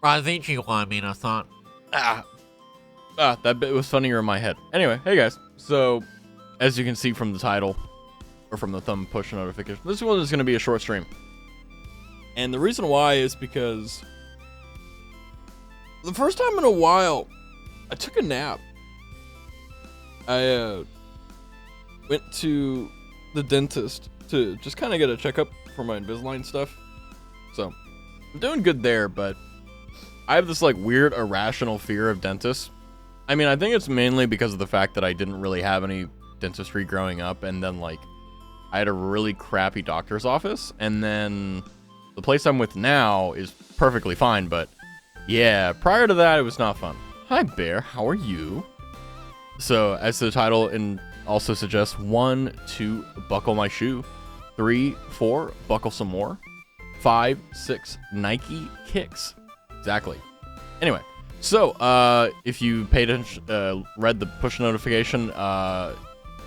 Razichi, I mean, I thought. Ah, that bit was funnier in my head. Anyway, hey guys. So, as you can see from the title, or from the thumb push notification, this one is going to be a short stream. And the reason why is because the first time in a while, I took a nap. I went to the dentist to just kind of get a checkup for my Invisalign stuff. So, I'm doing good there, but I have this like weird irrational fear of dentists. I mean, I think it's mainly because of the fact that I didn't really have any dentistry growing up, and then like I had a really crappy doctor's office, and then the place I'm with now is perfectly fine, but yeah, prior to that it was not fun. Hi Bear, how are you? So, as the title and also suggests, 1, 2, buckle my shoe. 3, 4, buckle some more. 5, 6, Nike kicks. Exactly. Anyway, so if you paid attention, read the push notification,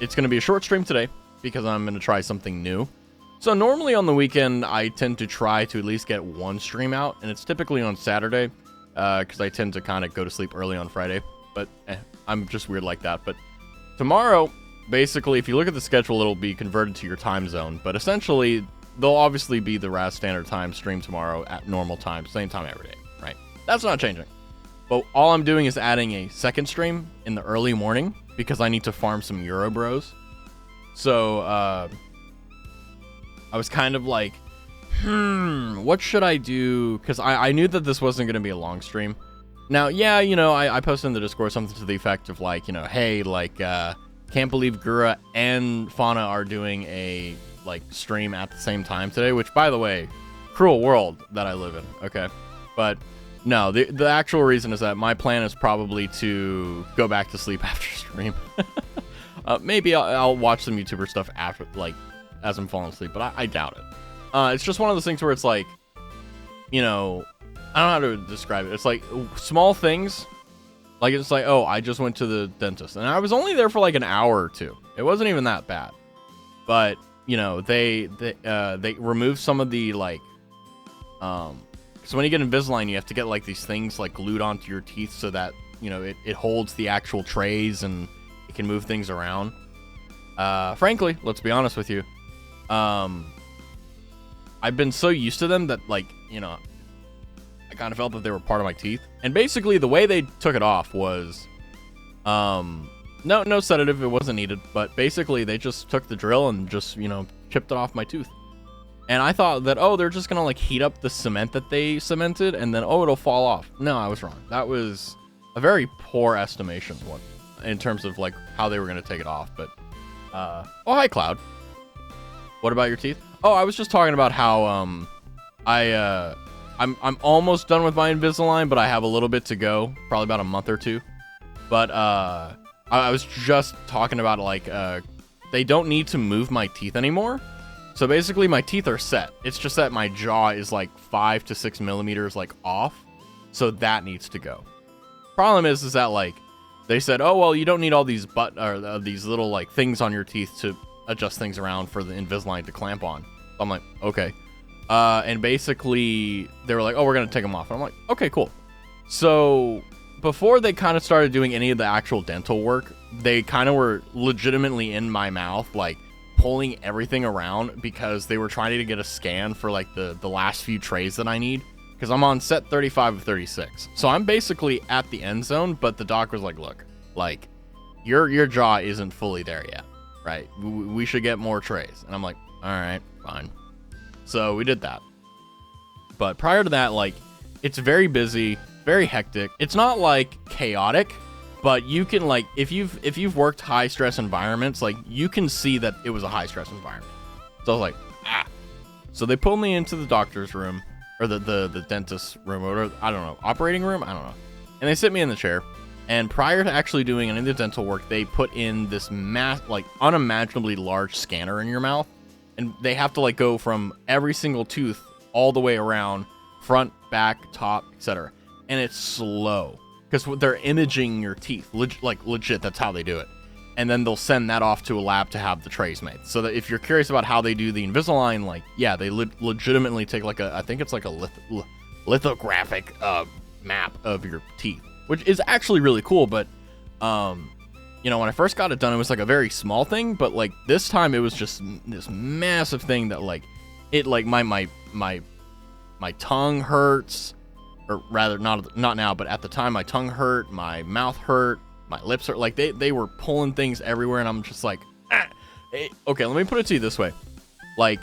it's going to be a short stream today because I'm going to try something new. So normally on the weekend, I tend to try to at least get one stream out, and it's typically on Saturday because I tend to kind of go to sleep early on Friday. But I'm just weird like that. But tomorrow, basically, if you look at the schedule, it'll be converted to your time zone. But essentially, there'll obviously be the RAS Standard Time stream tomorrow at normal time, same time every day, right? That's not changing. But all I'm doing is adding a second stream in the early morning because I need to farm some Euro Bros. So, I was kind of like, what should I do? Because I knew that this wasn't going to be a long stream. Now, yeah, you know, I posted in the Discord something to the effect of like, you know, hey, like, can't believe Gura and Fauna are doing a, like, stream at the same time today, which, by the way, cruel world that I live in, okay? But, no, the actual reason is that my plan is probably to go back to sleep after stream. Maybe I'll watch some YouTuber stuff after, like, as I'm falling asleep, but I doubt it. It's just one of those things where it's like, you know, I don't know how to describe it. It's like small things. Like, it's like, oh, I just went to the dentist. And I was only there for like an hour or two. It wasn't even that bad. But, you know, they removed some of the, like, so when you get Invisalign, you have to get, like, these things, like, glued onto your teeth so that, you know, it holds the actual trays and it can move things around. Frankly, let's be honest with you. I've been so used to them that, like, you know, I kind of felt that they were part of my teeth. And basically, the way they took it off was, no sedative, it wasn't needed. But basically, they just took the drill and just, you know, chipped it off my tooth. And I thought that, oh, they're just going to, like, heat up the cement that they cemented, and then, oh, it'll fall off. No, I was wrong. That was a very poor estimation one in terms of, like, how they were going to take it off. But, oh, hi, Cloud. What about your teeth? Oh, I was just talking about how, I'm almost done with my Invisalign, but I have a little bit to go, probably about a month or two. But I was just talking about, like, they don't need to move my teeth anymore. So basically, my teeth are set. It's just that my jaw is like 5 to 6 millimeters like off, so that needs to go. Problem is that like they said, oh well, you don't need all these these little like things on your teeth to adjust things around for the Invisalign to clamp on. So I'm like, okay. And basically, they were like, oh, we're going to take them off. And I'm like, okay, cool. So before they kind of started doing any of the actual dental work, they kind of were legitimately in my mouth, like pulling everything around because they were trying to get a scan for like the last few trays that I need. Because I'm on set 35 of 36. So I'm basically at the end zone, but the doc was like, look, like your jaw isn't fully there yet, right? We should get more trays. And I'm like, all right, fine. So we did that. But prior to that, like, it's very busy, very hectic. It's not like chaotic, but you can like if you've worked high stress environments, like you can see that it was a high stress environment. So I was like, ah. So they pulled me into the doctor's room or the dentist's room or I don't know, operating room, I don't know. And they sit me in the chair. And prior to actually doing any of the dental work, they put in this like unimaginably large scanner in your mouth. And they have to like go from every single tooth all the way around, front, back, top, etc. And it's slow because they're imaging your teeth, legit. That's how they do it. And then they'll send that off to a lab to have the trays made. So that if you're curious about how they do the Invisalign, like yeah, they legitimately take like I think it's like a lithographic map of your teeth, which is actually really cool. But, you know, when I first got it done, it was like a very small thing, but like this time it was just this massive thing that like, it like my tongue hurts, or rather not now, but at the time my tongue hurt, my mouth hurt, my lips hurt. Like they were pulling things everywhere, and I'm just like, ah. Okay, let me put it to you this way. Like,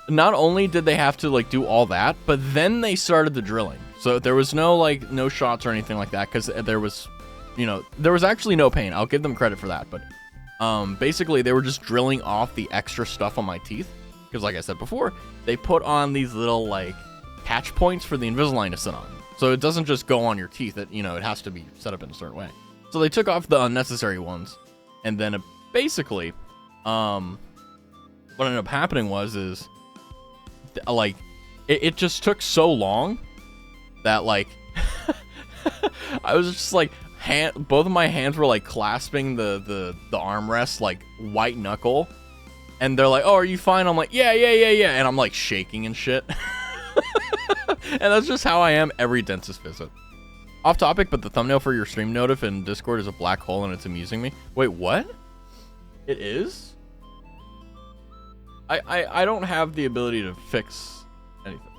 not only did they have to like do all that, but then they started the drilling. So there was no shots or anything like that, because there was, you know, there was actually no pain. I'll give them credit for that. But basically they were just drilling off the extra stuff on my teeth, because like I said before, they put on these little like catch points for the Invisalign to sit on. So it doesn't just go on your teeth. It, you know, it has to be set up in a certain way. So they took off the unnecessary ones, and then basically, what ended up happening was like it just took so long that like I was just like both of my hands were like clasping the armrest like white knuckle, and they're like, "Oh, are you fine?" I'm like, yeah, and I'm like shaking and shit. And that's just how I am every dentist visit. Off topic, but the thumbnail for your stream notif in Discord is a black hole, and it's amusing me. Wait, what? It is? I don't have the ability to fix anything.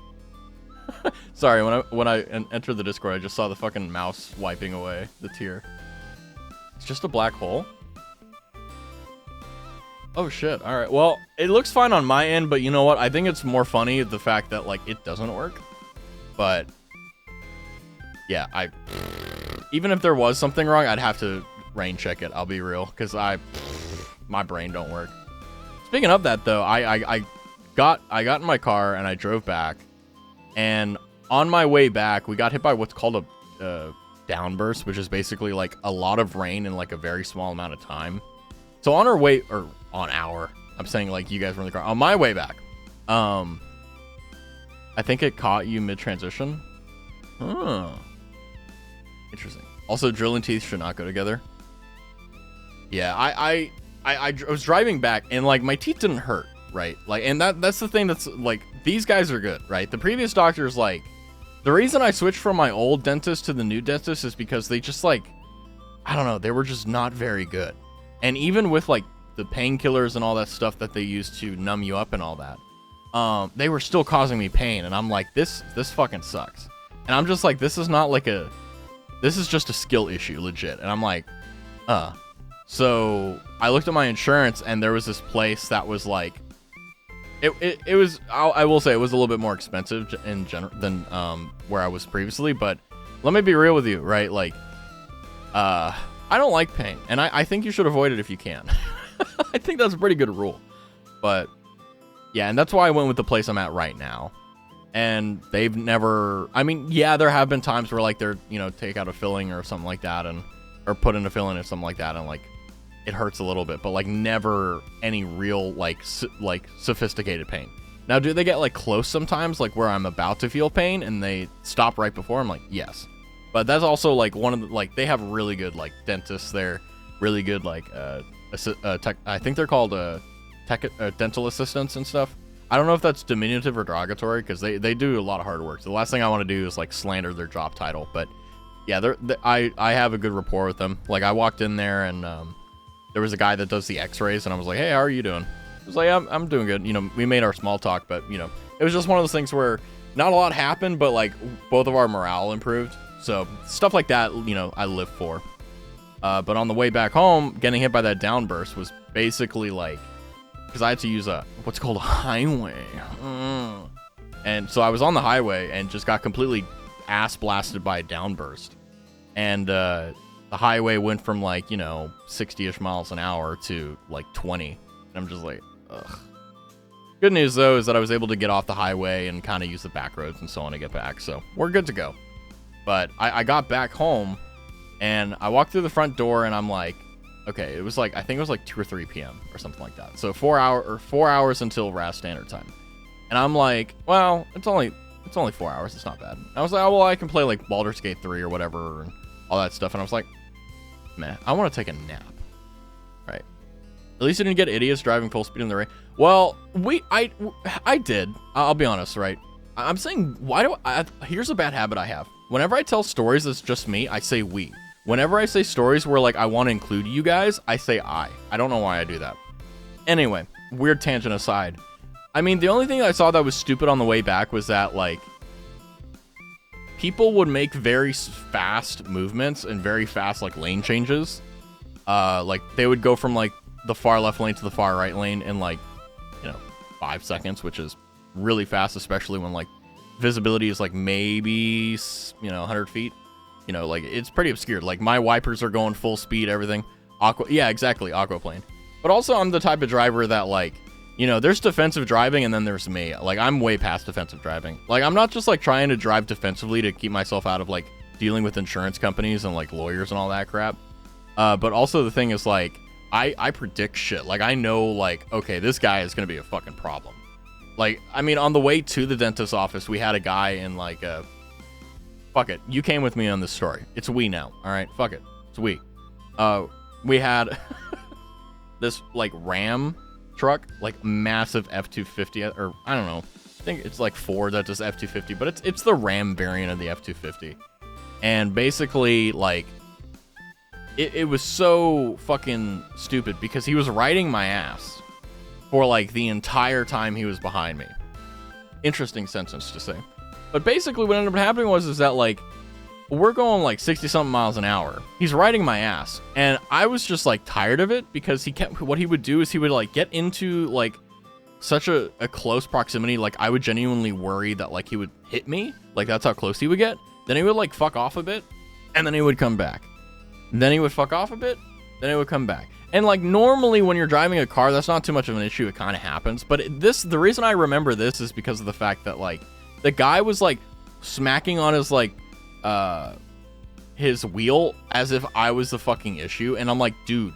Sorry, when I entered the Discord, I just saw the fucking mouse wiping away the tear. It's just a black hole? Oh shit, alright. Well, it looks fine on my end, but you know what? I think it's more funny the fact that, like, it doesn't work. But, yeah, even if there was something wrong, I'd have to rain check it, I'll be real. Because my brain don't work. Speaking of that, though, I got in my car and I drove back. And on my way back, we got hit by what's called a downburst, which is basically, like, a lot of rain in, like, a very small amount of time. So on our way, or on I'm saying like you guys were in the car. On my way back, I think it caught you mid-transition. Huh. Interesting. Also, drill and teeth should not go together. Yeah, I was driving back, and like my teeth didn't hurt, right? Like, and that's the thing that's like, these guys are good, right? The previous doctor's like, the reason I switched from my old dentist to the new dentist is because they just like, I don't know, they were just not very good. And even with like the painkillers and all that stuff that they use to numb you up and all that, they were still causing me pain. And I'm like, this fucking sucks. And I'm just like, this is just a skill issue, legit. And I'm like, So I looked at my insurance, and there was this place that was like, it was, I will say it was a little bit more expensive in general than where I was previously. But let me be real with you, right? Like, I don't like pain, and I think you should avoid it if you can. I think that's a pretty good rule. But yeah, and that's why I went with the place I'm at right now. And they've never, I mean, yeah, there have been times where like they're, you know, take out a filling or something like that, and or put in a filling or something like that, and like it hurts a little bit, but like never any real like sophisticated pain. Now, do they get like close sometimes, like where I'm about to feel pain and they stop right before? I'm like, yes. But that's also like one of the, like, they have really good like dentists there, really good like I think they're called dental assistants and stuff. I don't know if that's diminutive or derogatory, because they do a lot of hard work. So the last thing I want to do is like slander their job title. But yeah, I have a good rapport with them. Like, I walked in there, and there was a guy that does the x-rays, and I was like, hey, how are you doing? I was like, I'm doing good. You know, we made our small talk, but you know, it was just one of those things where not a lot happened, but like both of our morale improved. So stuff like that, you know, I live for. But on the way back home, getting hit by that downburst was basically like, because I had to use what's called a highway. And so I was on the highway and just got completely ass blasted by a downburst. And the highway went from like, you know, 60-ish miles an hour to like 20. And I'm just like, ugh. Good news though is that I was able to get off the highway and kind of use the back roads and so on to get back. So we're good to go. But I got back home, and I walked through the front door, and I'm like, okay, it was like, I think it was like 2 or 3 p.m. or something like that. So 4 hours until RAS standard time. And I'm like, well, it's only 4 hours. It's not bad. I was like, oh, well, I can play like Baldur's Gate 3 or whatever and all that stuff. And I was like, man, I want to take a nap. Right. At least you didn't get idiots driving full speed in the rain. Well, I did. I'll be honest, right? I'm saying, why do here's a bad habit I have. Whenever I tell stories that's just me, I say we. Whenever I say stories where like I want to include you guys, I say I. I don't know why I do that. Anyway, weird tangent aside. I mean, the only thing I saw that was stupid on the way back was that like people would make very fast movements and very fast like lane changes. Like they would go from like the far left lane to the far right lane in like, 5 seconds, which is really fast, especially when like visibility is like maybe 100 feet. Like it's pretty obscured. Like my wipers are going full speed, everything. Yeah, exactly, aquaplane. But also I'm the type of driver that like, there's defensive driving and then there's me. Like I'm way past defensive driving. Like I'm not just like trying to drive defensively to keep myself out of like dealing with insurance companies and like lawyers and all that crap. But also the thing is like I predict shit. Like I know like, okay, this guy is gonna be a fucking problem. Like, I mean, on the way to the dentist's office, we had a guy in like fuck it. You came with me on this story. It's we now. All right, fuck it. It's we. We had this like Ram truck, like massive F-250, or I don't know. I think it's like Ford that does F-250, but it's the Ram variant of the F-250. And basically, like, it was so fucking stupid because he was riding my ass for like the entire time he was behind me. Interesting sentence to say. But basically what ended up happening was that like we're going like 60 something miles an hour. He's riding my ass. And I was just like tired of it because what he would do is he would like get into like such a close proximity. Like I would genuinely worry that like he would hit me. Like that's how close he would get. Then he would like fuck off a bit and then he would come back. Then he would fuck off a bit. Then he would come back. And like normally when you're driving a car, that's not too much of an issue. It kind of happens. But the reason I remember this is because of the fact that like the guy was like smacking on his like his wheel as if I was the fucking issue. And I'm like, dude,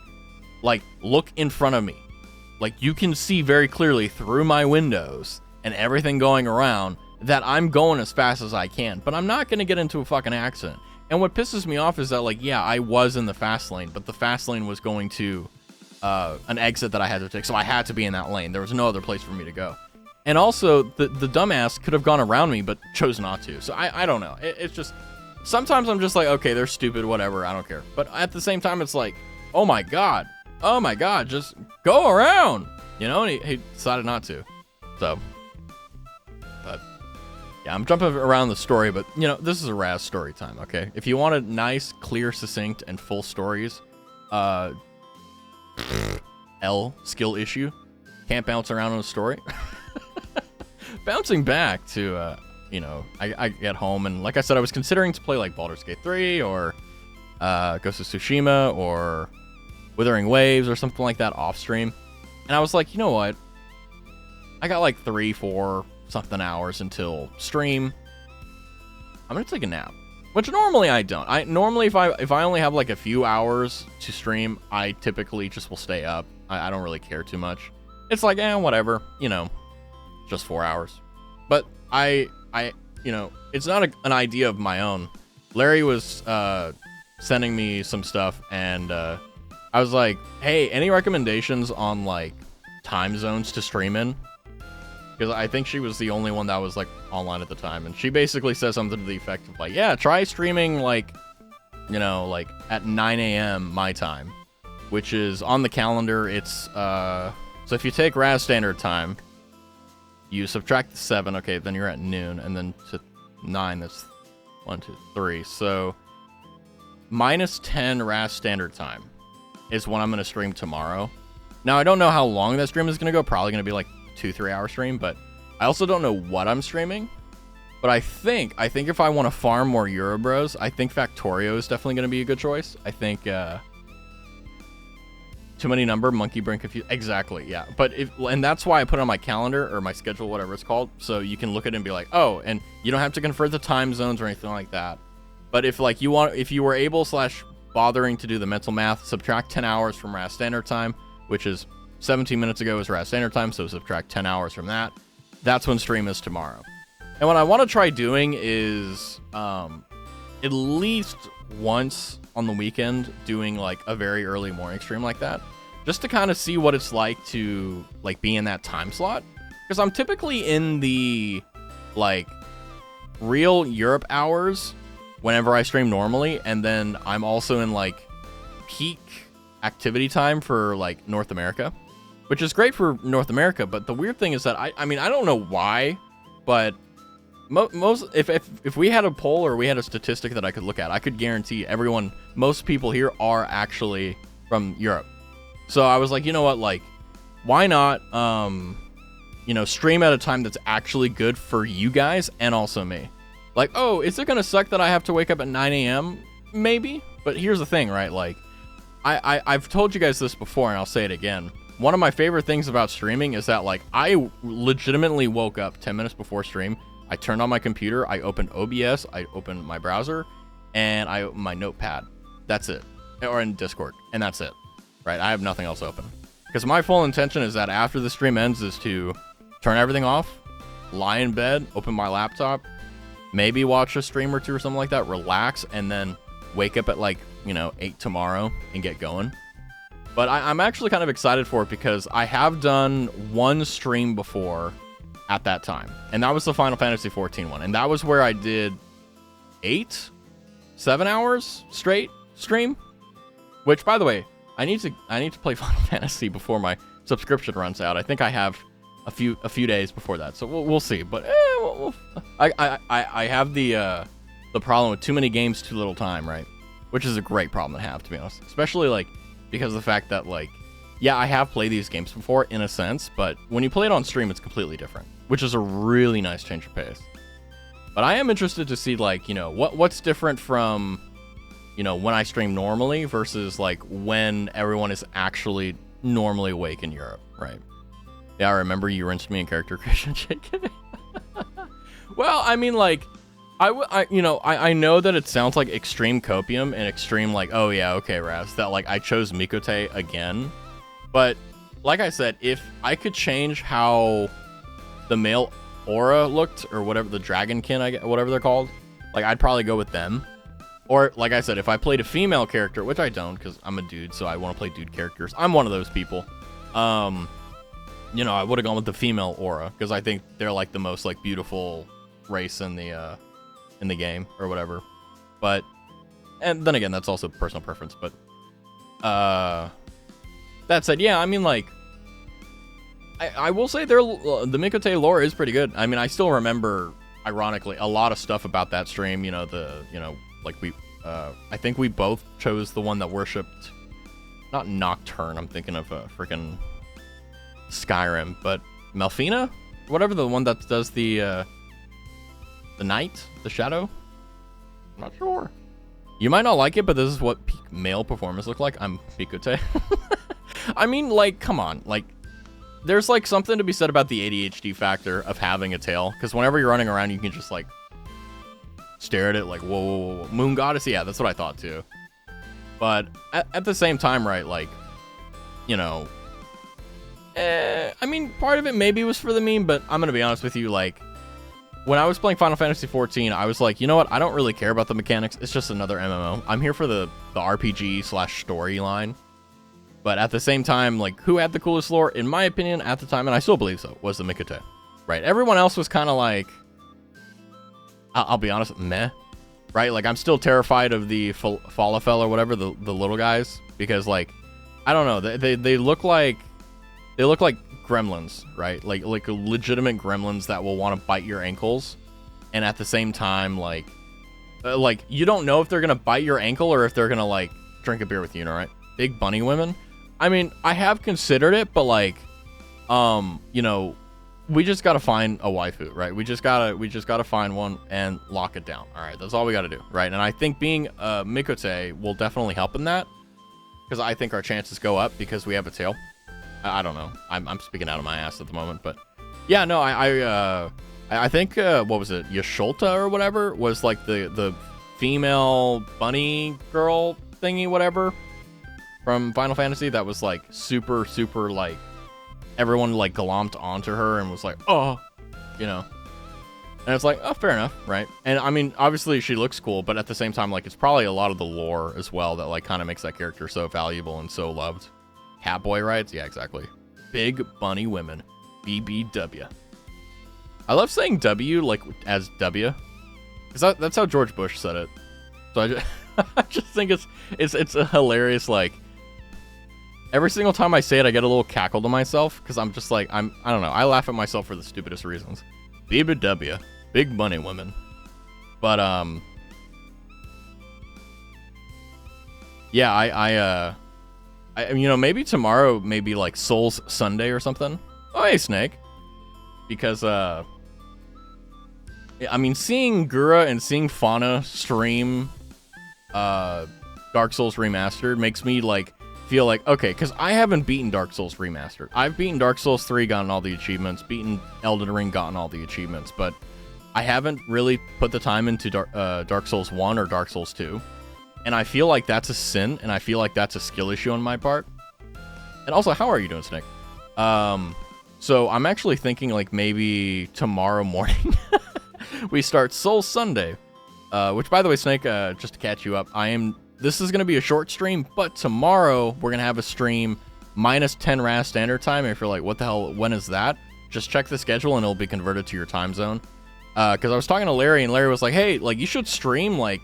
like look in front of me. Like you can see very clearly through my windows and everything going around that I'm going as fast as I can. But I'm not going to get into a fucking accident. And what pisses me off is that, like, yeah, I was in the fast lane, but the fast lane was going to an exit that I had to take, so I had to be in that lane. There was no other place for me to go. And also, the dumbass could have gone around me, but chose not to. So I don't know. It's just, sometimes I'm just like, okay, they're stupid, whatever, I don't care. But at the same time, it's like, oh my god, just go around, and he decided not to. So, but yeah, I'm jumping around the story, but, this is a Raz story time, okay? If you wanted nice, clear, succinct, and full stories, L, skill issue. Can't bounce around on a story. Bouncing back to, I get home, and like I said, I was considering to play, like, Baldur's Gate 3, or Ghost of Tsushima, or Withering Waves, or something like that off-stream. And I was like, you know what? I got, like, 3-4 something hours until stream. I'm gonna take a nap, which normally I don't. Normally if I only have like a few hours to stream, I typically just will stay up. I don't really care too much. It's like, whatever, just 4 hours. But I it's not an idea of my own. Larry was sending me some stuff, and I was like, hey, any recommendations on like time zones to stream in? Because I think she was the only one that was, like, online at the time. And she basically says something to the effect of, like, yeah, try streaming, like, like, at 9 a.m. my time. Which is, on the calendar, it's, so if you take Raz Standard Time, you subtract the 7, okay, then you're at noon. And then to 9, that's 1, 2, 3. So, minus 10 Raz Standard Time is when I'm going to stream tomorrow. Now, I don't know how long that stream is going to go. Probably going to be, like, 2-3 hour stream, but I also don't know what I'm streaming. But I think if I want to farm more Eurobros, I think Factorio is definitely going to be a good choice. I think Too Many Number, Monkey Brain Confused, exactly, yeah. But and that's why I put it on my calendar or my schedule, whatever it's called, so you can look at it and be like, oh, and you don't have to convert the time zones or anything like that. But if like if you were able / bothering to do the mental math, subtract 10 hours from Raz Standard Time, which is 17 minutes ago is Raz Standard Time, so subtract 10 hours from that. That's when stream is tomorrow. And what I want to try doing is at least once on the weekend doing like a very early morning stream like that, just to kind of see what it's like to like be in that time slot. Because I'm typically in the like real Europe hours whenever I stream normally, and then I'm also in like peak activity time for like North America, which is great for North America. But the weird thing is that I mean, I don't know why, but most if we had a poll or we had a statistic that I could look at, I could guarantee most people here are actually from Europe. So I was like, you know what, like, why not, stream at a time that's actually good for you guys and also me. Like, oh, is it gonna suck that I have to wake up at 9 a.m.? Maybe, but here's the thing, right? Like, I've told you guys this before, and I'll say it again. One of my favorite things about streaming is that, like, I legitimately woke up 10 minutes before stream. I turned on my computer, I opened OBS, I opened my browser, and I opened my notepad. That's it. Or in Discord, and that's it. Right? I have nothing else open. Because my full intention is that after the stream ends is to turn everything off, lie in bed, open my laptop, maybe watch a stream or two or something like that, relax, and then wake up at like, 8 tomorrow and get going. But I'm actually kind of excited for it because I have done one stream before at that time, and that was the Final Fantasy 14 one, and that was where I did 7 hours straight stream, which, by the way, I need to play Final Fantasy before my subscription runs out. I think I have a few days before that, so we'll see. But I have the problem with too many games, too little time, right? Which is a great problem to have, to be honest, especially like because of the fact that, like, yeah, I have played these games before in a sense, but when you play it on stream, it's completely different, which is a really nice change of pace. But I am interested to see, like, what's different from, when I stream normally versus like when everyone is actually normally awake in Europe, right? Yeah, I remember you rinsed me in character creation, JK. Well, I mean, like, I know that it sounds like extreme copium and extreme, like, oh yeah, okay, Raz, that like I chose Mikote again. But like I said, if I could change how the male aura looked, or whatever, the dragonkin, whatever they're called, like, I'd probably go with them. Or like I said, if I played a female character, which I don't because I'm a dude, so I want to play dude characters. I'm one of those people. I would have gone with the female aura because I think they're like the most like beautiful race in the game or whatever. But, and then again, that's also personal preference. But that said, yeah, I mean, like, I will say the Mikote lore is pretty good. I mean, I still remember, ironically, a lot of stuff about that stream. Like I think we both chose the one that worshipped, not Nocturne. I'm thinking of freaking Skyrim, but Melfina, whatever, the one that does the night, the shadow. I'm not sure. You might not like it, but this is what peak male performance look like. I'm Mikote. I mean, like, come on, like, there's like something to be said about the ADHD factor of having a tail, because whenever you're running around, you can just like stare at it like, whoa. Moon Goddess, yeah, that's what I thought too. But at the same time, right, like, I mean, part of it maybe was for the meme, but I'm gonna be honest with you, like, when I was playing Final Fantasy 14, I was like, you know what, I don't really care about the mechanics, it's just another MMO. I'm here for the RPG / storyline. But at the same time, like, who had the coolest lore, in my opinion, at the time, and I still believe so, was the Mikote. Right? Everyone else was kind of like, I'll be honest, meh. Right? Like, I'm still terrified of the Falafel or whatever, the little guys, because, like, I don't know, they look like gremlins, right? Like legitimate gremlins that will want to bite your ankles, and at the same time, like you don't know if they're gonna bite your ankle or if they're gonna like drink a beer with you, right? Big bunny women. I mean, I have considered it, but like, we just gotta find a waifu, right? We just gotta find one and lock it down. All right, that's all we gotta do, right? And I think being Mikote will definitely help in that, because I think our chances go up because we have a tail. I don't know. I'm speaking out of my ass at the moment, but yeah, no, I think what was it, Yasholta or whatever, was like the female bunny girl thingy, whatever, from Final Fantasy that was like super like everyone like glommed onto her and was like, oh, and it's like, oh, fair enough, right? And I mean, obviously she looks cool, but at the same time, like, it's probably a lot of the lore as well that like kind of makes that character so valuable and so loved. Catboy rides? Yeah, exactly. Big bunny women. BBW. I love saying W like as W, because that's how George Bush said it. So I just, I just think it's a hilarious, like, every single time I say it, I get a little cackle to myself, because I'm just like, I don't know, I laugh at myself for the stupidest reasons. BBW, big money women. But yeah, I you know, maybe tomorrow, maybe like Souls Sunday or something. Oh, hey, Snake. Because I mean, seeing Gura and seeing Fauna stream Dark Souls Remastered makes me like feel like, okay, because I haven't beaten Dark Souls Remastered. I've beaten Dark Souls 3, gotten all the achievements, beaten Elden Ring, gotten all the achievements, but I haven't really put the time into Dark Souls 1 or Dark Souls 2. And I feel like that's a sin, and I feel like that's a skill issue on my part. And also, how are you doing, Snake? So I'm actually thinking like maybe tomorrow morning we start Soul Sunday. Which, by the way, Snake, just to catch you up, this is going to be a short stream, but tomorrow we're going to have a stream minus 10 RAS standard time. And if you're like, what the hell, when is that? Just check the schedule and it'll be converted to your time zone. Because I was talking to Larry, and Larry was like, hey, like, you should stream, like,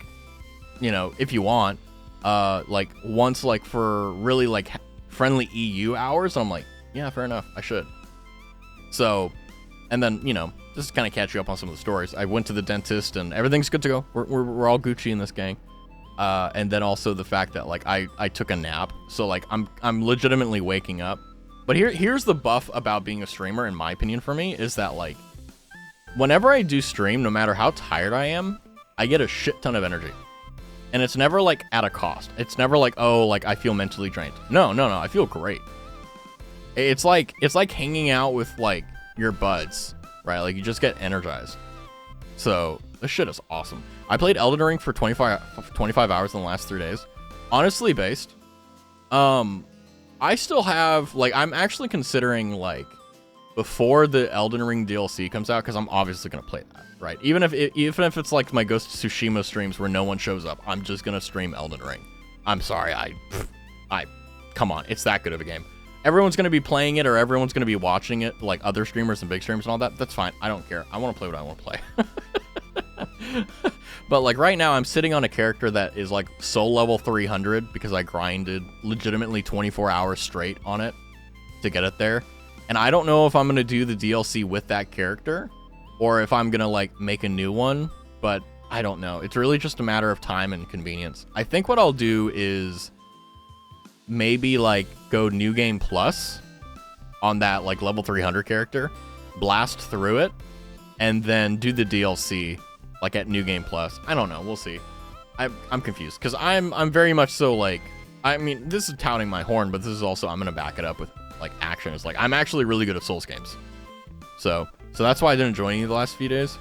you know, if you want, like, once, like, for really, like, friendly EU hours. And I'm like, yeah, fair enough, I should. So, and then, you know, just to kind of catch you up on some of the stories, I went to the dentist, and everything's good to go. We're all Gucci in this gang. And then also the fact that, like, I took a nap, so, like, I'm legitimately waking up. But here's the buff about being a streamer, in my opinion, for me, is that, like, whenever I do stream, no matter how tired I am, I get a shit ton of energy. And it's never, like, at a cost. It's never like, oh, like, I feel mentally drained. No, I feel great. It's like hanging out with, like, your buds, right? Like, you just get energized. So, this shit is awesome. I played Elden Ring for 25 hours in the last 3 days. Honestly based. I still have, like, I'm actually considering, like, before the Elden Ring DLC comes out, because I'm obviously going to play that, right? Even if it's like my Ghost of Tsushima streams where no one shows up, I'm just going to stream Elden Ring. I'm sorry, come on, it's that good of a game. Everyone's going to be playing it, or everyone's going to be watching it, like other streamers and big streamers and all that. That's fine, I don't care. I want to play what I want to play. But, like, right now, I'm sitting on a character that is, like, soul level 300, because I grinded legitimately 24 hours straight on it to get it there. And I don't know if I'm going to do the DLC with that character, or if I'm going to, like, make a new one, but I don't know. It's really just a matter of time and convenience. I think what I'll do is maybe, like, go New Game Plus on that, like, level 300 character, blast through it, and then do the DLC, like, at New Game Plus. I don't know. We'll see. I'm confused, because I'm very much so, like, I mean, this is touting my horn, but this is also, I'm going to back it up with, like, action. It's like, I'm actually really good at Souls games. So that's why I didn't join you the last few days.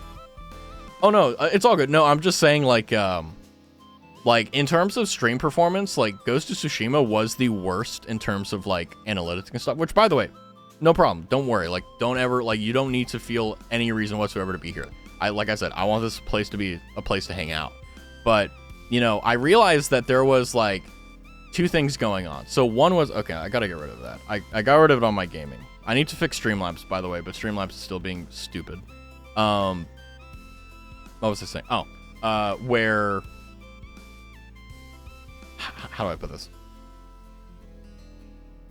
Oh, no, it's all good. No, I'm just saying, like, in terms of stream performance, like, Ghost of Tsushima was the worst in terms of, like, analytics and stuff, which, by the way, no problem. Don't worry. Like, don't ever, like, you don't need to feel any reason whatsoever to be here. Like I said, I want this place to be a place to hang out. But, you know, I realized that there was, like, two things going on. So one was, okay, I gotta get rid of that. I got rid of it on my gaming. I need to fix Streamlabs, by the way, but Streamlabs is still being stupid. What was I saying? Oh, where, how do I put this?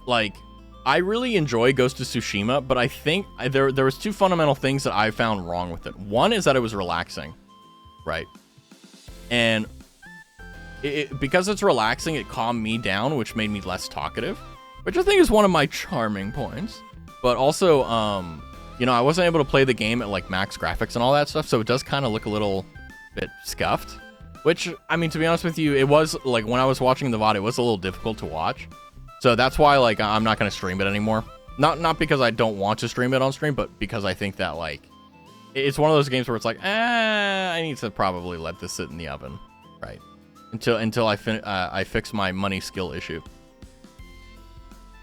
Like, I really enjoy Ghost of Tsushima, but I think there was two fundamental things that I found wrong with it. One is that it was relaxing, right? And because it's relaxing, it calmed me down, which made me less talkative, which I think is one of my charming points. But also, you know, I wasn't able to play the game at, like, max graphics and all that stuff, so it does kind of look a little bit scuffed. Which, I mean, to be honest with you, it was, like, when I was watching the VOD, it was a little difficult to watch. So that's why, like, I'm not going to stream it anymore. Not because I don't want to stream it on stream, but because I think that, like, it's one of those games where it's like, I need to probably let this sit in the oven, right? Until I fix my money skill issue.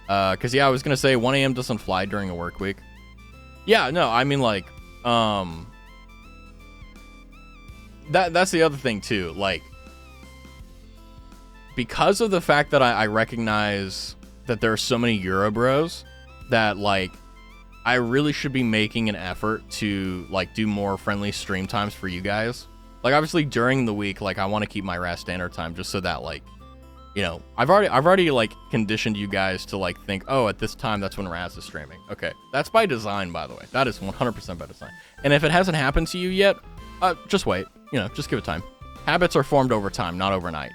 Because, yeah, I was going to say 1 a.m. doesn't fly during a work week. Yeah, no, I mean, like, that's the other thing, too. Like, because of the fact that I recognize that there are so many Eurobros that, like, I really should be making an effort to like do more friendly stream times for you guys. Like obviously during the week, like I want to keep my RAS standard time just so that like, you know, I've already like conditioned you guys to like think, oh, at this time that's when RAS is streaming. Okay, that's by design, by the way. That is 100% by design. And if it hasn't happened to you yet, just wait. You know, just give it time. Habits are formed over time, not overnight.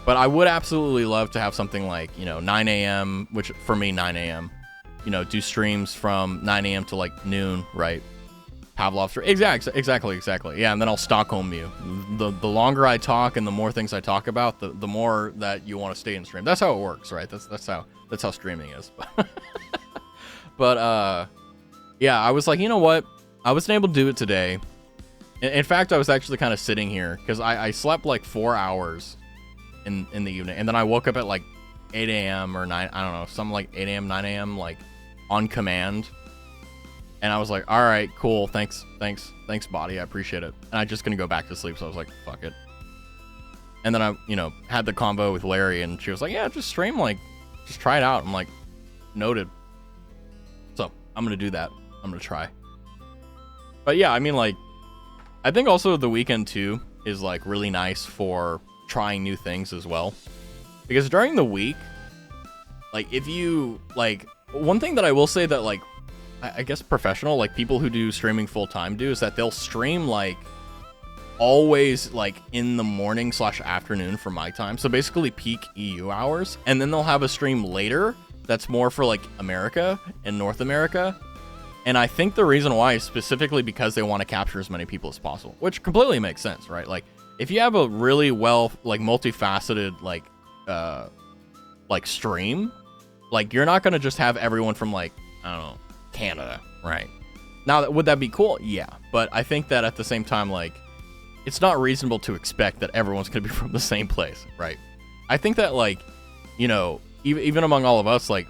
But I would absolutely love to have something like, you know, 9 a.m., which for me, 9 a.m., you know, do streams from 9 a.m. to like noon, right? Pavlov's. Exactly. Yeah, and then I'll Stockholm you. The longer I talk and the more things I talk about, the more that you want to stay in stream. That's how it works, right? That's how streaming is. But yeah, I was like, you know what? I wasn't able to do it today. In fact, I was actually kind of sitting here because I slept like 4 hours in the evening, and then I woke up at like 8 a.m. or 9, I don't know, something like 8 a.m., 9 a.m. like on command. And I was like, all right, cool, thanks, body, I appreciate it. And I just gonna go back to sleep, so I was like, fuck it. And then I, you know, had the convo with Larry, and she was like, yeah, just stream, like, just try it out. I'm like, noted. So I'm gonna do that. I'm gonna try. But yeah, I mean, like, I think also the weekend too is like really nice for trying new things as well. Because during the week, like, if you, like, one thing that I will say that, like, I guess professional, like people who do streaming full time do is that they'll stream like always like in the morning / afternoon for my time. So basically peak EU hours. And then they'll have a stream later that's more for like America and North America. And I think the reason why is specifically because they want to capture as many people as possible, which completely makes sense, right? Like if you have a really well, like multifaceted, like stream, like you're not going to just have everyone from like, I don't know, Canada, right? Now, would that be cool? Yeah, but I think that at the same time, like, it's not reasonable to expect that everyone's gonna be from the same place, right? I think that, like, you know, even among all of us, like,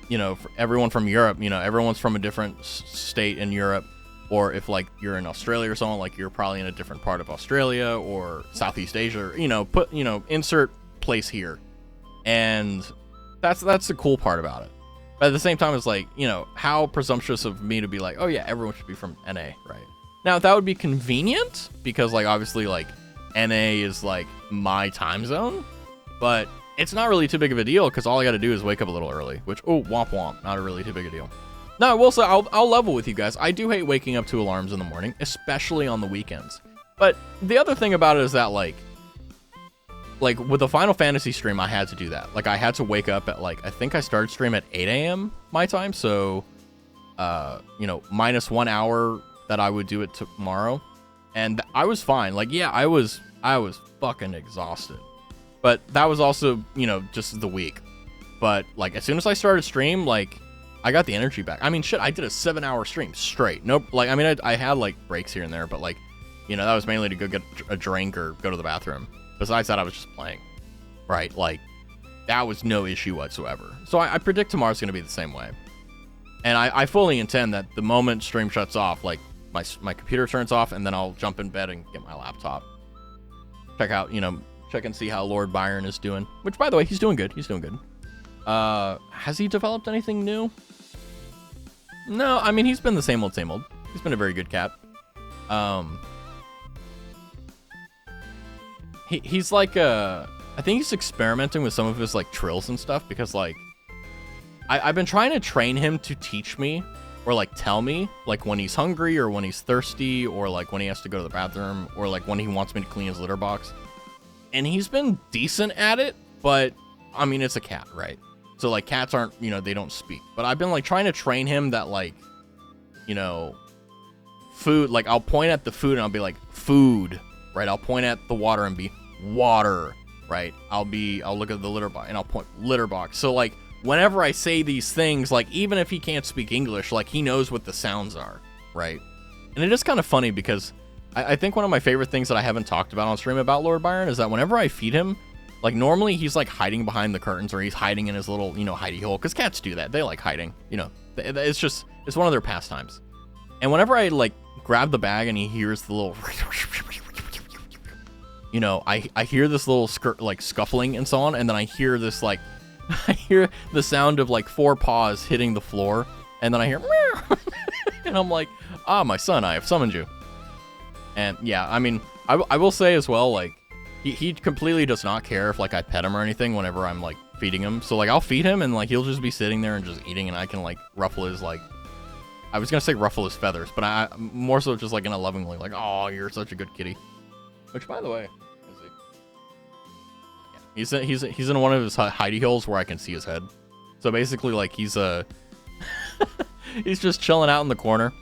you know, for everyone from Europe, you know, everyone's from a different state in Europe, or if like you're in Australia or something, like you're probably in a different part of Australia or Southeast Asia, or, you know, insert place here, and that's the cool part about it. But at the same time, it's like, you know, how presumptuous of me to be like, oh yeah, everyone should be from NA, right? Now, that would be convenient, because, like, obviously, like, NA is, like, my time zone, but it's not really too big of a deal, because all I gotta do is wake up a little early, which, oh, womp womp, not a really too big a deal. Now, I will say, I'll level with you guys. I do hate waking up to alarms in the morning, especially on the weekends. But the other thing about it is that, like with the Final Fantasy stream, I had to do that. Like, I had to wake up at, like, I think I started stream at 8 a.m. my time, so, you know, minus 1 hour that I would do it tomorrow, and I was fine. Like, yeah, I was fucking exhausted, but that was also, you know, just the week. But, like, as soon as I started stream, like, I got the energy back. I mean, shit, I did a 7-hour stream straight. Nope, like, I mean, I had, like, breaks here and there, but, like, you know, that was mainly to go get a drink or go to the bathroom. Besides that, I was just playing, right? Like, that was no issue whatsoever. So I predict tomorrow's going to be the same way. And I fully intend that the moment stream shuts off, like, my computer turns off, and then I'll jump in bed and get my laptop. Check out, you know, check and see how Lord Byron is doing. Which, by the way, he's doing good. He's doing good. Has he developed anything new? No, I mean, he's been the same old, same old. He's been a very good cat. He's like, I think he's experimenting with some of his, like, trills and stuff, because, like, I've been trying to train him to teach me, or, like, tell me, like, when he's hungry, or when he's thirsty, or, like, when he has to go to the bathroom, or, like, when he wants me to clean his litter box. And he's been decent at it, but, I mean, it's a cat, right? So, like, cats aren't, you know, they don't speak. But I've been, like, trying to train him that, like, you know, food, like, I'll point at the food, and I'll be like, food, right? I'll point at the water and be water, right? I'll look at the litter box and I'll point litter box. So, like, whenever I say these things, like, even if he can't speak English, like, he knows what the sounds are, right? And it is kind of funny, because I think one of my favorite things that I haven't talked about on stream about Lord Byron is that whenever I feed him, like, normally he's, like, hiding behind the curtains, or he's hiding in his little, you know, hidey hole, because cats do that. They like hiding, you know. It's one of their pastimes. And whenever I, like, grab the bag and he hears the little you know, I hear this little skirt, like, scuffling and so on, and then I hear this, like, I hear the sound of like 4 paws hitting the floor, and then I hear meow, and I'm like, ah, my son, I have summoned you. And yeah, I mean, I will say as well, like, he completely does not care if like I pet him or anything whenever I'm like feeding him. So like I'll feed him and like he'll just be sitting there and just eating, and I can like ruffle his like, I was gonna say ruffle his feathers, but I more so just like in a loving way, like, oh, you're such a good kitty. Which, by the way, let's see. He's in one of his hidey holes where I can see his head. So basically, like he's he's just chilling out in the corner,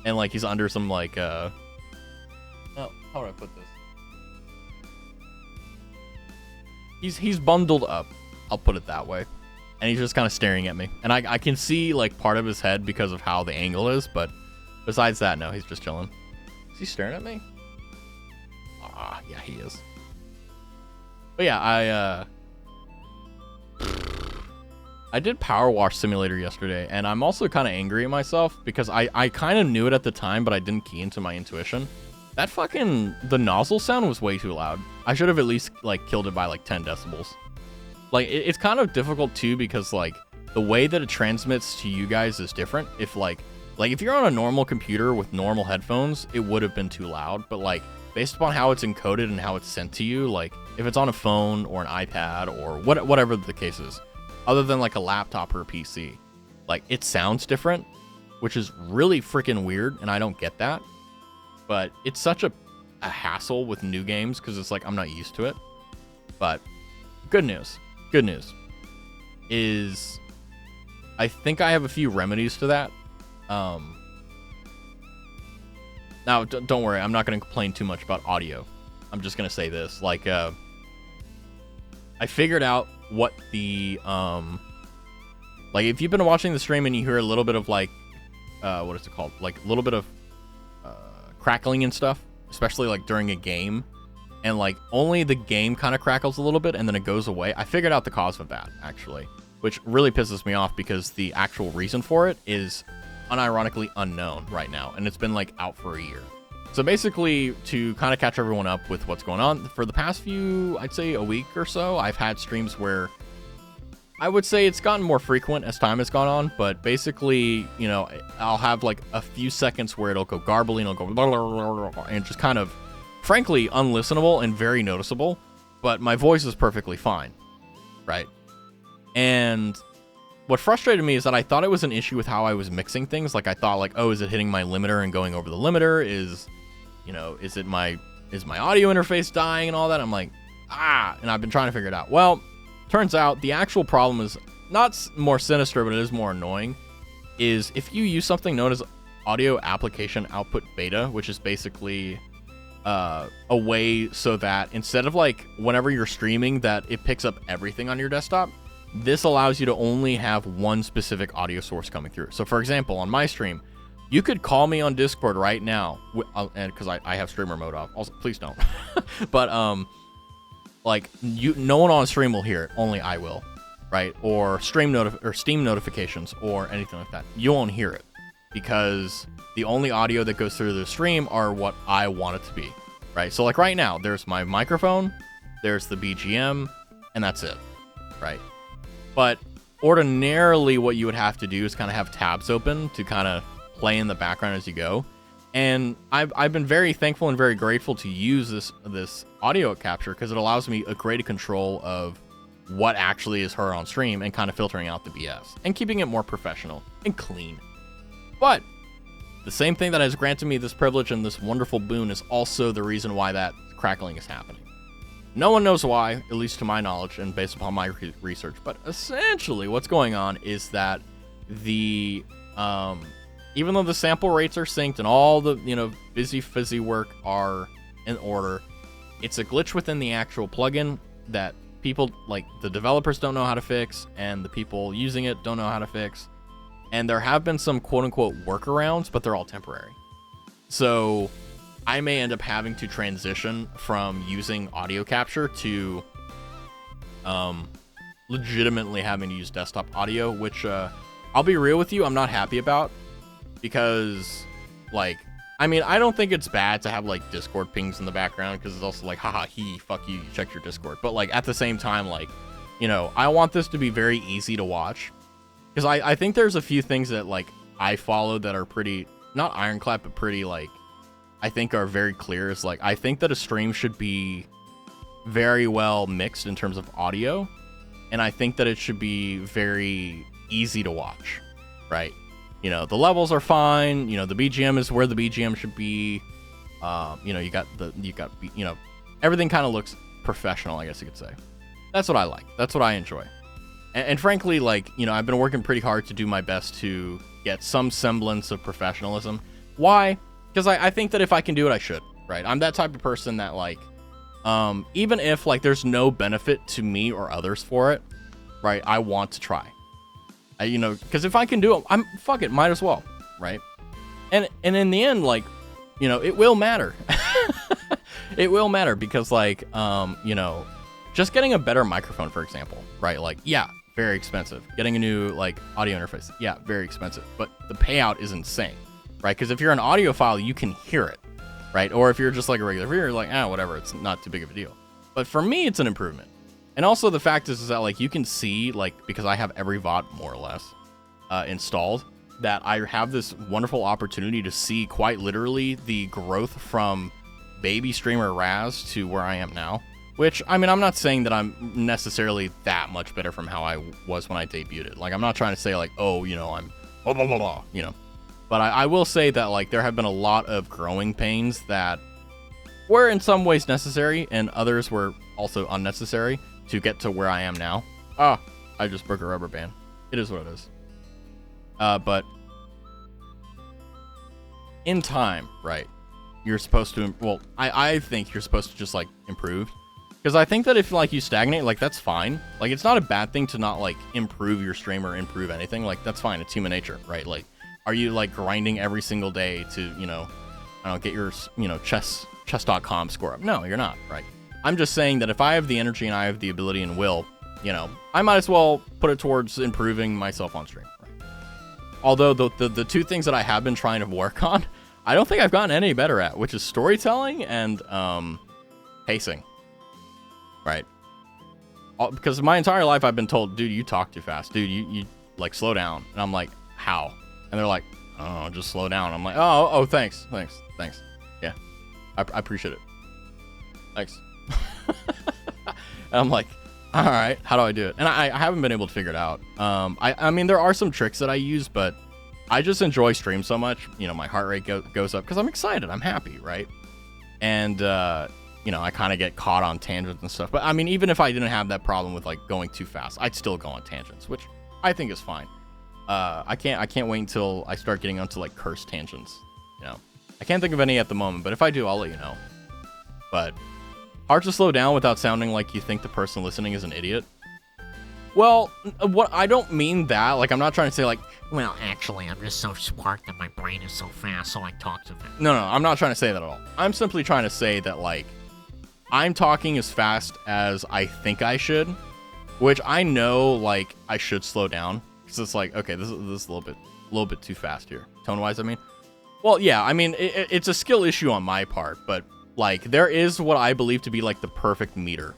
and like he's under some like oh, how do I put this? He's bundled up. I'll put it that way. And he's just kind of staring at me. And I can see, like, part of his head because of how the angle is. But besides that, no, he's just chilling. Is he staring at me? Ah, yeah, he is. But yeah, I did Power Wash Simulator yesterday. And I'm also kind of angry at myself because I kind of knew it at the time, but I didn't key into my intuition. That the nozzle sound was way too loud. I should have at least, like, killed it by, like, 10 decibels. Like, it's kind of difficult, too, because, like, the way that it transmits to you guys is different. If, like, if you're on a normal computer with normal headphones, it would have been too loud. But, like, based upon how it's encoded and how it's sent to you, like, if it's on a phone or an iPad or whatever the case is, other than, like, a laptop or a PC, like, it sounds different, which is really freaking weird, and I don't get that. But it's such a hassle with new games because it's like I'm not used to it. But good news is I think I have a few remedies to that. Now don't worry, I'm not going to complain too much about audio. I'm just going to say this, like, I figured out what the like, if you've been watching the stream and you hear a little bit of like what is it called, like a little bit of crackling and stuff, especially like during a game, and like only the game kind of crackles a little bit and then it goes away. I figured out the cause of that, actually, which really pisses me off because the actual reason for it is unironically unknown right now, and it's been like out for a year. So basically, to kind of catch everyone up with what's going on, for the past few, I'd say a week or so, I've had streams where I would say it's gotten more frequent as time has gone on, but basically, you know, I'll have like a few seconds where it'll go garbly and it'll go blah, blah, blah, blah, and just kind of, frankly, unlistenable and very noticeable, but my voice is perfectly fine, right? And what frustrated me is that I thought it was an issue with how I was mixing things. Like, I thought, like, oh, is it hitting my limiter and going over the limiter? Is my audio interface dying and all that? I'm like, and I've been trying to figure it out. Well, turns out the actual problem is not more sinister, but it is more annoying, is if you use something known as Audio Application Output Beta, which is basically a way so that instead of like whenever you're streaming that it picks up everything on your desktop, this allows you to only have one specific audio source coming through. So for example, on my stream, you could call me on Discord right now, and because I have streamer mode off. Also, please don't. But like no one on stream will hear it, only I will, right? Or Steam notifications or anything like that. You won't hear it because the only audio that goes through the stream are what I want it to be, right? So like right now, there's my microphone, there's the BGM, and that's it, right? But ordinarily what you would have to do is kind of have tabs open to kind of play in the background as you go. And I've been very thankful and very grateful to use this audio capture because it allows me a greater control of what actually is heard on stream and kind of filtering out the BS and keeping it more professional and clean. But the same thing that has granted me this privilege and this wonderful boon is also the reason why that crackling is happening. No one knows why, at least to my knowledge and based upon my research, but essentially what's going on is that the even though the sample rates are synced and all the, busy fizzy work are in order, it's a glitch within the actual plugin that people, like the developers, don't know how to fix, and the people using it don't know how to fix. And there have been some quote-unquote workarounds, but they're all temporary. So I may end up having to transition from using audio capture to legitimately having to use desktop audio, which I'll be real with you, I'm not happy about. Because, like, I mean, I don't think it's bad to have, like, Discord pings in the background, because it's also like, haha, fuck you, check your Discord. But, like, at the same time, like, you know, I want this to be very easy to watch. Because I think there's a few things that, like, I follow that are pretty, not ironclad, but pretty, like, I think are very clear. It's like, I think that a stream should be very well mixed in terms of audio. And I think that it should be very easy to watch, right? You know, the levels are fine. You know, the BGM is where the BGM should be. You know, you got, you know, everything kind of looks professional, I guess you could say. That's what I like. That's what I enjoy. And frankly, like, you know, I've been working pretty hard to do my best to get some semblance of professionalism. Why? Because I think that if I can do it, I should, right? I'm that type of person that, like, even if, like, there's no benefit to me or others for it, right? I want to try. You know, because if I can do it, fuck it, might as well, right? And in the end, like, you know, it will matter. It will matter because, like, you know, just getting a better microphone, for example, right? Like, yeah, very expensive. Getting a new, like, audio interface, yeah, very expensive. But the payout is insane, right? Because if you're an audiophile, you can hear it, right? Or if you're just like a regular viewer, you're like, whatever, it's not too big of a deal. But for me, it's an improvement. And also the fact is that, like, you can see, like, because I have every VOD more or less installed, that I have this wonderful opportunity to see quite literally the growth from baby streamer Raz to where I am now. Which, I mean, I'm not saying that I'm necessarily that much better from how I was when I debuted it. Like, I'm not trying to say, like, oh, you know, I'm blah, blah, blah, blah, you know. But I will say that, like, there have been a lot of growing pains that were in some ways necessary and others were also unnecessary to get to where I am now. I just broke a rubber band. It is what it is. But in time, right, you're supposed to, well, I think you're supposed to just, like, improve. Because I think that if, like, you stagnate, like, that's fine. Like, it's not a bad thing to not, like, improve your stream or improve anything. Like, that's fine. It's human nature, right? Like, are you, like, grinding every single day to, you know, I don't know, get your, you know, chess.com score up? No, you're not, right? I'm just saying that if I have the energy and I have the ability and will, you know, I might as well put it towards improving myself on stream, right? Although the two things that I have been trying to work on, I don't think I've gotten any better at, which is storytelling and pacing. Right. Because my entire life I've been told, dude, you talk too fast. Dude, you like, slow down. And I'm like, how? And they're like, oh, just slow down. I'm like, oh, thanks. Yeah, I appreciate it. Thanks. And I'm like, all right, how do I do it? And I haven't been able to figure it out. I mean, there are some tricks that I use, but I just enjoy stream so much. You know, my heart rate goes up because I'm excited. I'm happy, right? And, you know, I kind of get caught on tangents and stuff. But, I mean, even if I didn't have that problem with, like, going too fast, I'd still go on tangents, which I think is fine. I can't wait until I start getting onto, like, cursed tangents, you know. I can't think of any at the moment, but if I do, I'll let you know. But hard to slow down without sounding like you think the person listening is an idiot. Well, what I don't mean that. Like, I'm not trying to say, like, Well, actually, I'm just so smart that my brain is so fast, so I talk too fast. No, I'm not trying to say that at all. I'm simply trying to say that, like, I'm talking as fast as I think I should, which I know, like, I should slow down because it's like, okay, this is a little bit too fast here, tone-wise. I mean, well, yeah, I mean, it's a skill issue on my part, but, like, there is what I believe to be, like, the perfect meter.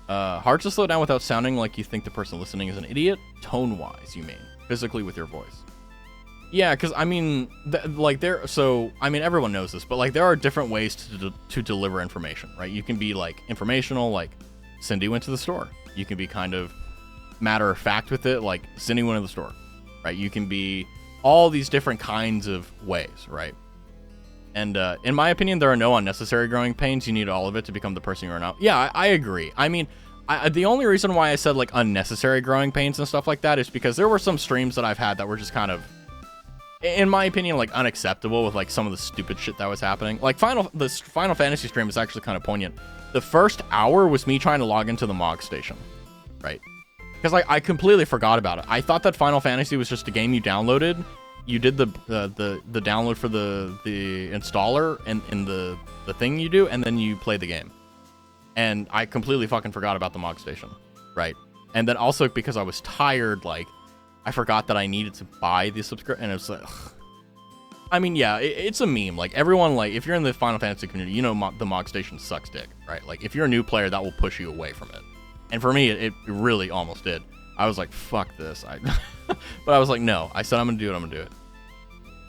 Hard to slow down without sounding like you think the person listening is an idiot, tone-wise, you mean, physically with your voice. Yeah, because, I mean, I mean, everyone knows this, but, like, there are different ways to deliver information, right? You can be, like, informational, like, Cindy went to the store. You can be kind of matter-of-fact with it, like, Cindy went to the store, right? You can be all these different kinds of ways, right? And, in my opinion, there are no unnecessary growing pains. You need all of it to become the person you are now. Yeah, I agree. I mean, the only reason why I said, like, unnecessary growing pains and stuff like that is because there were some streams that I've had that were just kind of, in my opinion, like, unacceptable with, like, some of the stupid shit that was happening. Like, the Final Fantasy stream is actually kind of poignant. The first hour was me trying to log into the MOG station, right? Because, like, I completely forgot about it. I thought that Final Fantasy was just a game you downloaded. You did the download for the installer and the thing you do, and then you play the game. And I completely fucking forgot about the MOG station, right? And then also because I was tired, like, I forgot that I needed to buy the subscription, and it was like, ugh. I mean, yeah, it's a meme. Like, everyone, like, if you're in the Final Fantasy community, you know the MOG station sucks dick, right? Like, if you're a new player, that will push you away from it. And for me, it really almost did. I was like, fuck this. But I was like, no. I said, I'm going to do it. I'm going to do it.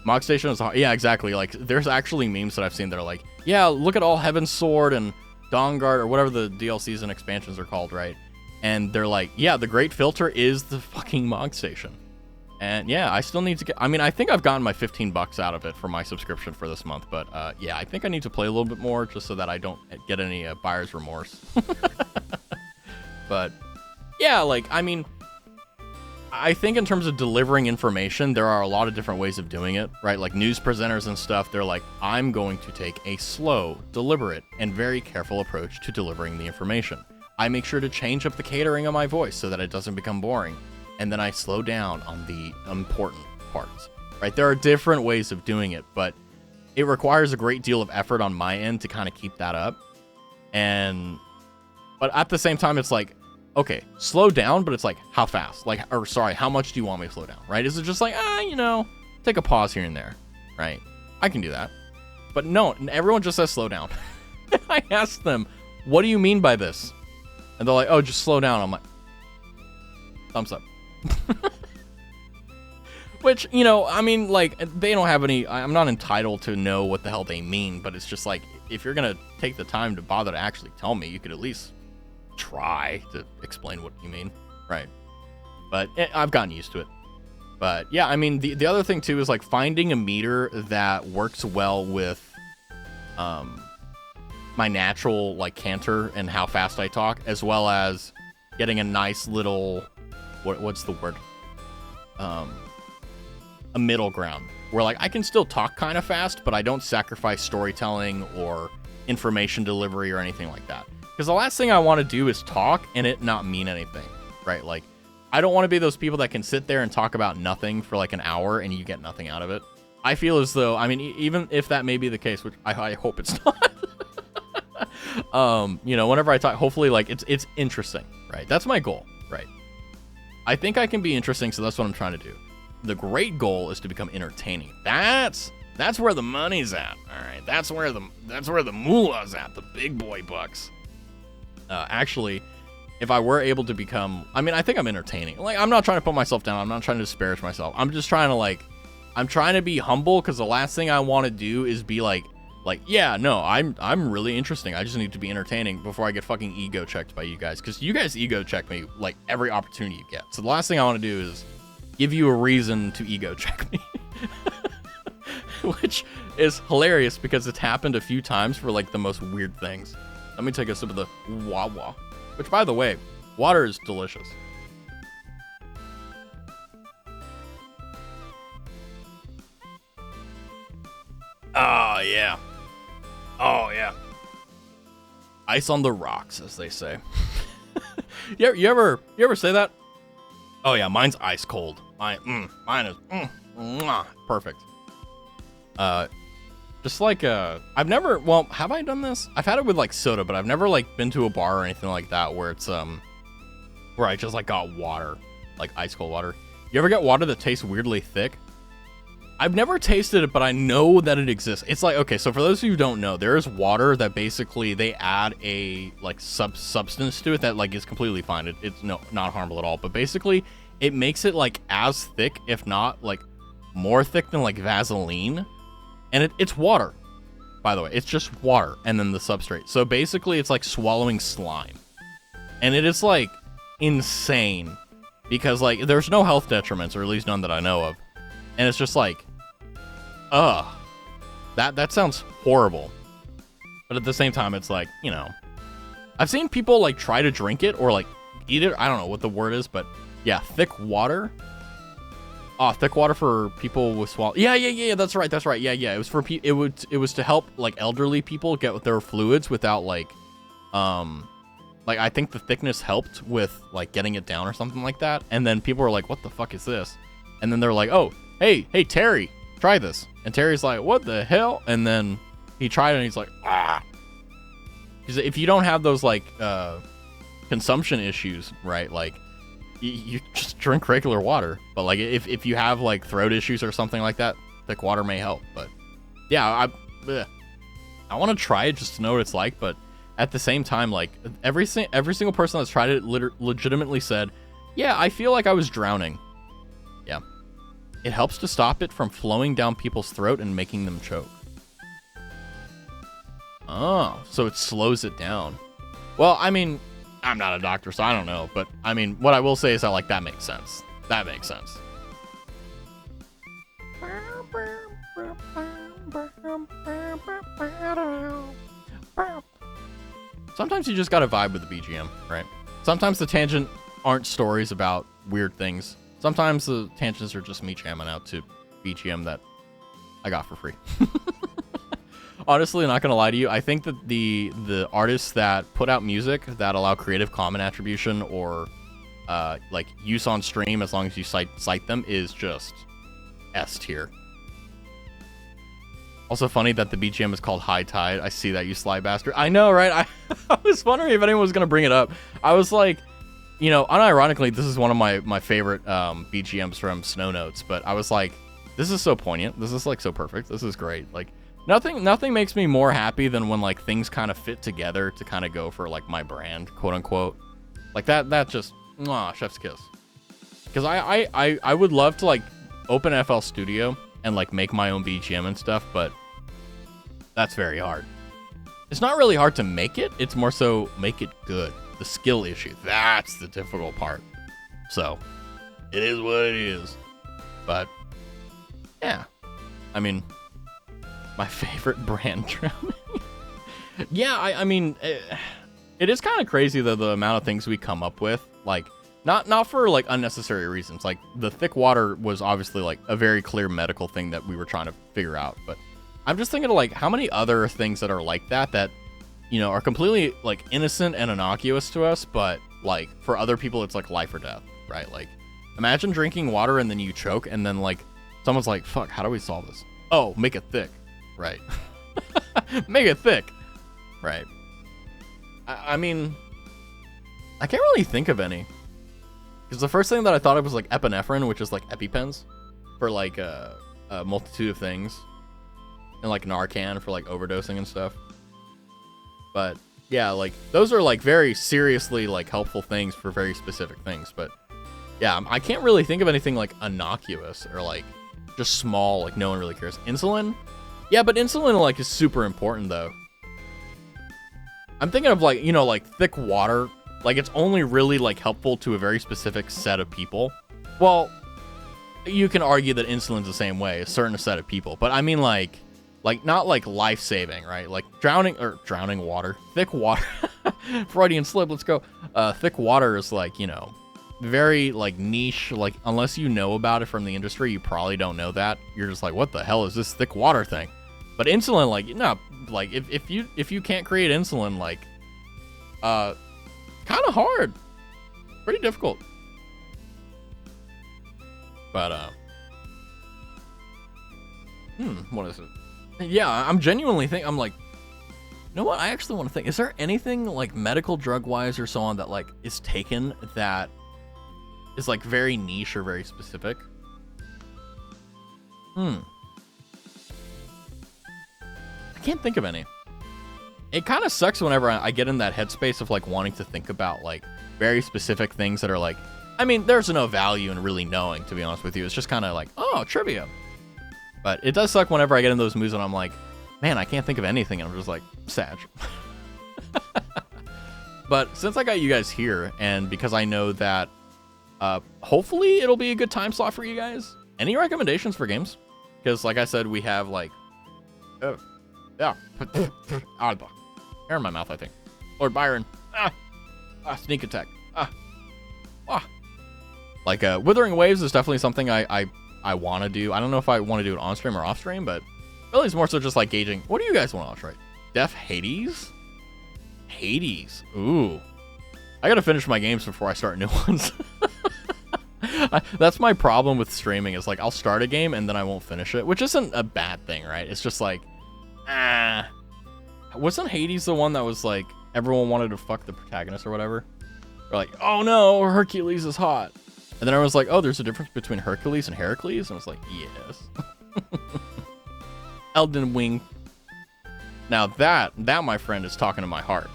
Mog Station is hard. Yeah, exactly. Like, there's actually memes that I've seen that are like, yeah, look at all Heaven's Sword and Dawnguard or whatever the DLCs and expansions are called, right? And they're like, yeah, the Great Filter is the fucking Mog Station. And yeah, I still need to get... I mean, I think I've gotten my $15 out of it for my subscription for this month. But yeah, I think I need to play a little bit more just so that I don't get any buyer's remorse. But yeah, like, I mean... I think in terms of delivering information, there are a lot of different ways of doing it, right? Like news presenters and stuff, they're like, I'm going to take a slow, deliberate, and very careful approach to delivering the information. I make sure to change up the catering of my voice so that it doesn't become boring. And then I slow down on the important parts, right? There are different ways of doing it, but it requires a great deal of effort on my end to kind of keep that up. But at the same time, it's like, okay, slow down, but it's like, how fast? Like, or sorry, how much do you want me to slow down, right? Is it just like, you know, take a pause here and there, right? I can do that. But no, everyone just says slow down. I asked them, what do you mean by this? And they're like, oh, just slow down. I'm like, thumbs up. Which, you know, I mean, like, they don't have any, I'm not entitled to know what the hell they mean, but it's just like, if you're going to take the time to bother to actually tell me, you could at least try to explain what you mean, right? But I've gotten used to it. But yeah, I mean, the other thing too is like finding a meter that works well with my natural like canter and how fast I talk, as well as getting a nice little what's the word, a middle ground where like I can still talk kind of fast, but I don't sacrifice storytelling or information delivery or anything like that. Because the last thing I want to do is talk and it not mean anything, right? Like, I don't want to be those people that can sit there and talk about nothing for like an hour and you get nothing out of it. I feel as though, I mean, even if that may be the case, which I hope it's not, you know, whenever I talk, hopefully like it's interesting, right? That's my goal, right? I think I can be interesting, so that's what I'm trying to do. The great goal is to become entertaining. That's where the money's at, all right? That's where the moolah's at, the big boy bucks. Actually, if I were able to become, I mean, I think I'm entertaining. Like, I'm not trying to put myself down. I'm not trying to disparage myself. I'm just trying to like, I'm trying to be humble because the last thing I want to do is be like, yeah, no, I'm really interesting. I just need to be entertaining before I get fucking ego checked by you guys. Because you guys ego check me like every opportunity you get. So the last thing I want to do is give you a reason to ego check me. Which is hilarious because it's happened a few times for like the most weird things. Let me take a sip of the Wawa. Which, by the way, water is delicious. Oh, yeah. Oh, yeah. Ice on the rocks, as they say. you ever say that? Oh, yeah, mine's ice cold. Mine is perfect. Just like, I've never, well, have I done this? I've had it with like soda, but I've never like been to a bar or anything like that where it's, where I just like got water, like ice cold water. You ever get water that tastes weirdly thick? I've never tasted it, but I know that it exists. It's like, okay, so for those of you who don't know, there is water that basically they add a like substance to it that like is completely fine. It's not harmful at all, but basically it makes it like as thick, if not like more thick than like Vaseline. And it's water, by the way. It's just water and then the substrate. So basically, it's like swallowing slime. And it is, like, insane. Because, like, there's no health detriments, or at least none that I know of. And it's just like, ugh. That sounds horrible. But at the same time, it's like, you know. I've seen people, like, try to drink it or, like, eat it. I don't know what the word is, but, yeah, thick water. Oh, thick water for people with swallow. Yeah. That's right. Yeah. It was for it was to help like elderly people get their fluids without like I think the thickness helped with like getting it down or something like that. And then people were like, "What the fuck is this?" And then they're like, "Oh, hey Terry, try this." And Terry's like, "What the hell?" And then he tried it and he's like, "Ah." Because if you don't have those like consumption issues, right? Like. You just drink regular water, but like if you have like throat issues or something like that, thick water may help. But yeah, I want to try it just to know what it's like. But at the same time, like every single person that's tried it legitimately said, yeah, I feel like I was drowning. Yeah. It helps to stop it from flowing down people's throat and making them choke. Oh, so it slows it down. Well, I mean, I'm not a doctor, so I don't know. But, I mean, what I will say is that, like, that makes sense. That makes sense. Sometimes you just gotta vibe with the BGM, right? Sometimes the tangent aren't stories about weird things. Sometimes the tangents are just me jamming out to BGM that I got for free. Honestly, not gonna lie to you, I think that the artists that put out music that allow Creative Commons attribution or like use on stream as long as you cite them is just S tier. Also funny that the BGM is called High Tide. I see that, you sly bastard. I know, right? I was wondering if anyone was gonna bring it up. I was like, you know, unironically, this is one of my favorite BGMs from Snow Notes, but I was like, this is so poignant. This is like so perfect. This is great. Like nothing makes me more happy than when like things kind of fit together to kind of go for like my brand, quote unquote. Like that just chef's kiss. Because I would love to like open FL Studio and like make my own BGM and stuff, but that's very hard. It's not really hard to make it. It's more so make it good. The skill issue. That's the difficult part. So it is what it is. But yeah, I mean, my favorite brand drowning. Yeah, I mean, it is kind of crazy though, the amount of things we come up with. Like, not for like unnecessary reasons. Like the thick water was obviously like a very clear medical thing that we were trying to figure out. But I'm just thinking of like how many other things that are like that, you know, are completely like innocent and innocuous to us, but like for other people it's like life or death, right? Like imagine drinking water and then you choke and then like someone's like, fuck, how do we solve this? Oh, make it thick. Right. Make it thick. Right. I mean, I can't really think of any. Because the first thing that I thought of was like epinephrine, which is like EpiPens for like a multitude of things. And like Narcan for like overdosing and stuff. But yeah, like those are like very seriously like helpful things for very specific things. But yeah, I can't really think of anything like innocuous or like just small, like no one really cares. Insulin? Yeah, but insulin like is super important though. I'm thinking of like, you know, like thick water. Like it's only really like helpful to a very specific set of people. Well, you can argue that insulin's the same way, a certain set of people. But I mean like not like life-saving, right? Like drowning water, thick water. Freudian slip, let's go. Thick water is like, you know, very like niche. Like unless you know about it from the industry, you probably don't know that. You're just like, what the hell is this thick water thing? But insulin, like, no, like if you can't create insulin, like, kind of hard, pretty difficult. But what is it? Yeah, I'm genuinely I'm like, you know what? I actually want to think. Is there anything like medical drug wise or so on that like is taken that is like very niche or very specific? I can't think of any. It kind of sucks whenever I get in that headspace of like wanting to think about like very specific things that are like, I mean, there's no value in really knowing, to be honest with you. It's just kind of like, oh, trivia. But it does suck whenever I get in those moods and I'm like, man, I can't think of anything. And I'm just like, sad. But since I got you guys here, and because I know that hopefully it'll be a good time slot for you guys, any recommendations for games? Because like I said, we have like, yeah, air in my mouth, I think. Lord Byron, sneak attack, Like Withering Waves is definitely something I want to do. I don't know if I want to do it on stream or off stream, but really it's more so just like gauging. What do you guys want to watch, right? Def Hades? Hades. Ooh. I gotta finish my games before I start new ones. That's my problem with streaming is like I'll start a game and then I won't finish it, which isn't a bad thing, right? It's just like, wasn't Hades the one that was like everyone wanted to fuck the protagonist or whatever? Or like, oh no, Hercules is hot. And then I was like, oh, there's a difference between Hercules and Heracles? And I was like, yes. Elden Ring. Now that, my friend, is talking to my heart.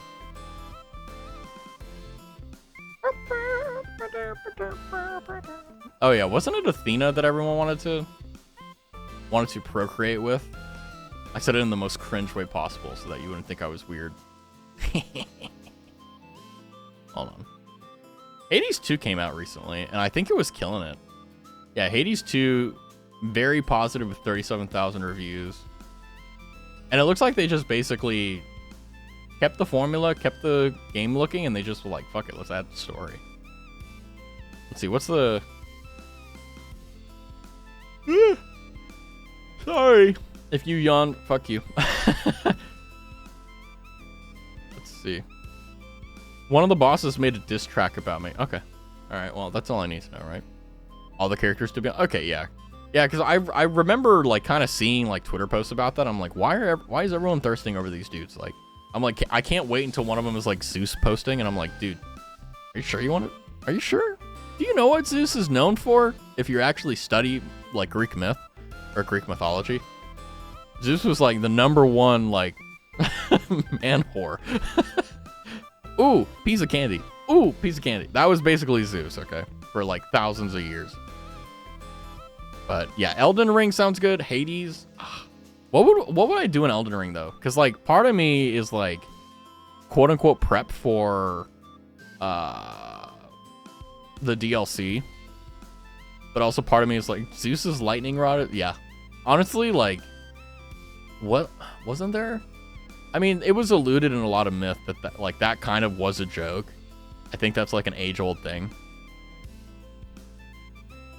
Oh yeah, wasn't it Athena that everyone wanted to procreate with? I said it in the most cringe way possible so that you wouldn't think I was weird. Hold on. Hades 2 came out recently, and I think it was killing it. Yeah, Hades 2, very positive with 37,000 reviews. And it looks like they just basically kept the formula, kept the game looking, and they just were like, fuck it, let's add the story. Let's see, what's the... Sorry. If you yawn, fuck you. Let's see. One of the bosses made a diss track about me. Okay. Alright, well, that's all I need to know, right? All the characters to be... Okay, yeah. Yeah, because I remember, like, kind of seeing, like, Twitter posts about that. I'm like, why is everyone thirsting over these dudes? Like, I'm like, I can't wait until one of them is, like, Zeus posting, and I'm like, dude, are you sure you want it? Are you sure? Do you know what Zeus is known for? If you actually study, like, Greek myth or Greek mythology, Zeus was, like, the #1, like, man whore. Ooh, piece of candy. Ooh, piece of candy. That was basically Zeus, okay? For, like, thousands of years. But, yeah, Elden Ring sounds good. Hades. What would I do in Elden Ring, though? Because, like, part of me is, like, quote-unquote prep for the DLC. But also part of me is, like, Zeus's lightning rod. Yeah. Honestly, like, what? Wasn't there? I mean, it was alluded in a lot of myth that like, that kind of was a joke. I think that's, like, an age-old thing.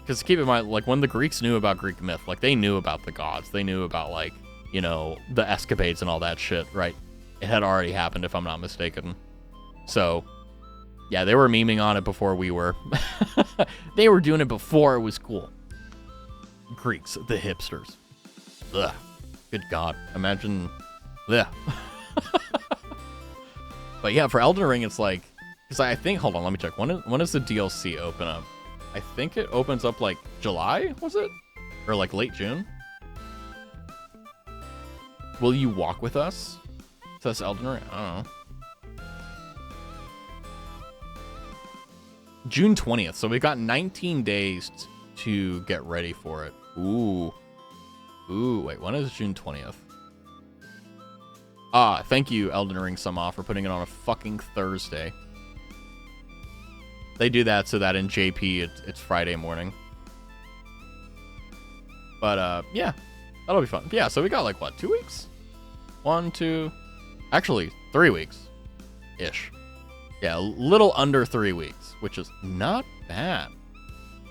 Because keep in mind, like, when the Greeks knew about Greek myth, like, they knew about the gods. They knew about, like, you know, the escapades and all that shit, right? It had already happened, if I'm not mistaken. So, yeah, they were memeing on it before we were. They were doing it before it was cool. Greeks, the hipsters. Ugh. Good God. Imagine... Ugh. But yeah, for Elden Ring, it's like... Because I think... Hold on, let me check. When does the DLC open up? I think it opens up, like, July, was it? Or, like, late June? Will you walk with us? Says Elden Ring. I don't know. June 20th. So we got 19 days to get ready for it. Ooh. Ooh, wait. When is June 20th? Ah, thank you, Elden Ring Sama, for putting it on a fucking Thursday. They do that so that in JP it's Friday morning. But, yeah. That'll be fun. Yeah, so we got, like, what, 2 weeks? 1, 2... Actually, 3 weeks-ish. Yeah, a little under 3 weeks, which is not bad.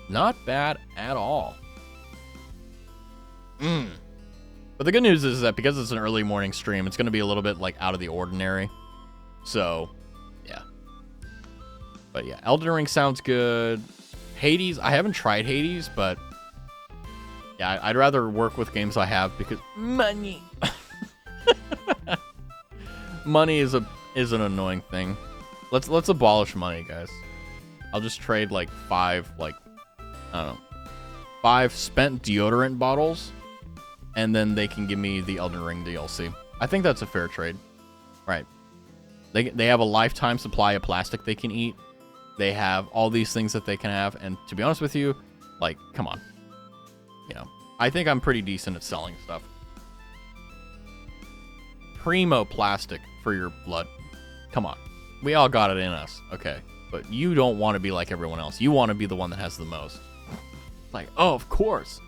Not bad at all. But the good news is that because it's an early morning stream, it's going to be a little bit, like, out of the ordinary. So, yeah. But yeah, Elden Ring sounds good. Hades, I haven't tried Hades, but yeah, I'd rather work with games I have because money. Money is an annoying thing. Let's abolish money, guys. I'll just trade like 5, like, I don't know, 5 spent deodorant bottles, and then they can give me the Elden Ring DLC. I think that's a fair trade, right? They have a lifetime supply of plastic they can eat. They have all these things that they can have, and to be honest with you, like, come on. You know, I think I'm pretty decent at selling stuff. Primo plastic for your blood. Come on. We all got it in us, okay? But you don't want to be like everyone else. You want to be the one that has the most. Like, oh, of course.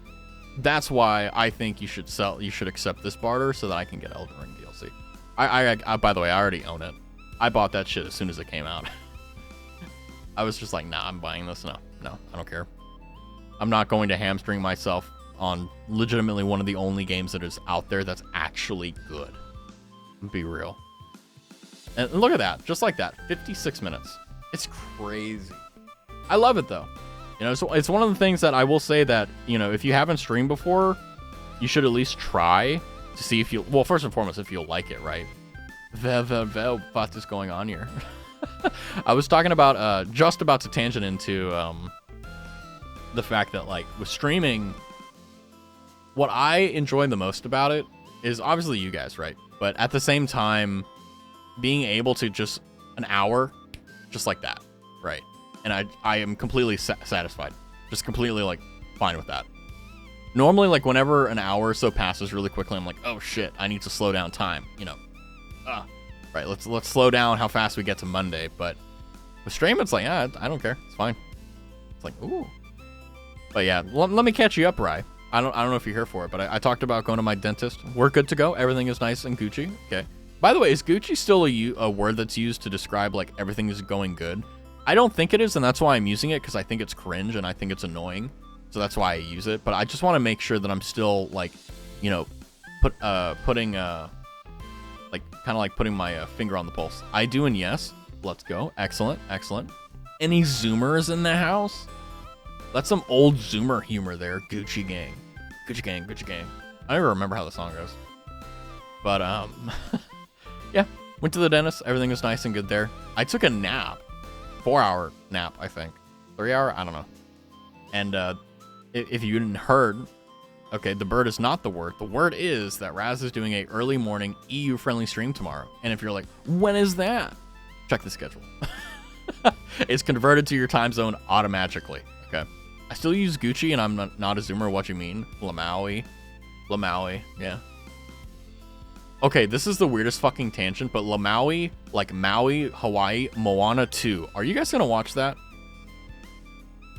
That's why I think you should accept this barter so that I can get Elden Ring DLC. I by the way, I already own it. I bought that shit as soon as it came out. I was just like, nah, I'm buying this. No, I don't care. I'm not going to hamstring myself on legitimately one of the only games that is out there that's actually good. Be real. And look at that. Just like that. 56 minutes. It's crazy. I love it, though. You know, so it's one of the things that I will say that, you know, if you haven't streamed before, you should at least try to see if you... Well, first and foremost, if you'll like it, right? What is going on here? I was talking about, just about to tangent into the fact that, like, with streaming, what I enjoy the most about it is obviously you guys, right? But at the same time, being able to just an hour, just like that, right? and I am completely satisfied. Just completely, like, fine with that. Normally, like, whenever an hour or so passes really quickly, I'm like, oh shit, I need to slow down time, you know. Right, let's slow down how fast we get to Monday. But with stream, it's like, I don't care, it's fine. It's like, ooh. But yeah, let me catch you up, Rye. I don't know if you're here for it, but I talked about going to my dentist. We're good to go. Everything is nice and Gucci. Okay. By the way, is Gucci still a word that's used to describe like everything is going good? I don't think it is, and that's why I'm using it, because I think it's cringe and I think it's annoying. So that's why I use it. But I just want to make sure that I'm still like, you know, putting my finger on the pulse. I do, and yes. Let's go. Excellent, excellent. Any Zoomers in the house? That's some old Zoomer humor there. Gucci gang. Gucci gang, Gucci gang. I don't even remember how the song goes. But, yeah. Went to the dentist. Everything was nice and good there. I took a nap. 4-hour nap, I think. 3-hour? I don't know. And, if you hadn't heard, okay, the bird is not the word. The word is that Raz is doing a early morning EU-friendly stream tomorrow. And if you're like, when is that? Check the schedule. It's converted to your time zone automatically. Okay. I still use Gucci, and I'm not a Zoomer. What you mean? Lamaui. Yeah. Okay, this is the weirdest fucking tangent, but Lamaui, like Maui, Hawaii, Moana 2. Are you guys gonna watch that?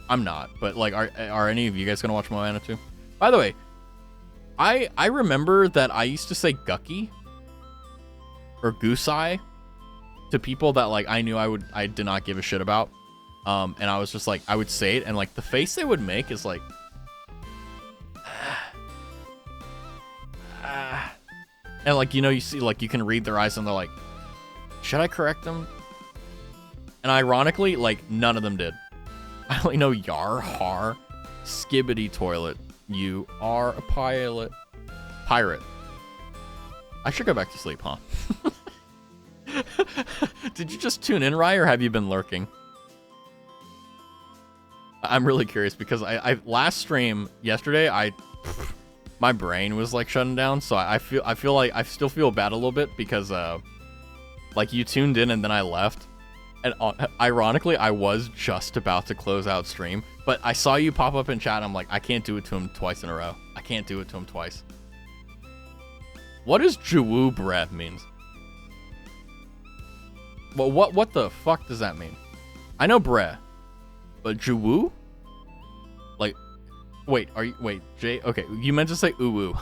I'm not, but like, are any of you guys gonna watch Moana 2? By the way, I remember that I used to say Gucky or Gooseye to people that like I knew I did not give a shit about. And I was just like, I would say it, and like the face they would make is like, and like, you know, you see, like, you can read their eyes and they're like, should I correct them? And ironically, like, none of them did. I only know yar, har, skibbity toilet. You are a pirate. I should go back to sleep, huh? Did you just tune in, Rye, or have you been lurking? I'm really curious because I last stream yesterday, my brain was like shutting down, so I feel like I still feel bad a little bit because like you tuned in and then I left, and ironically I was just about to close out stream, but I saw you pop up in chat and I'm like, I can't do it to him twice in a row. I can't do it to him twice. What does Juwu breath means? Well, what the fuck does that mean? I know bre, but Juwu? Like, wait, Jay? Okay, you meant to say uwu.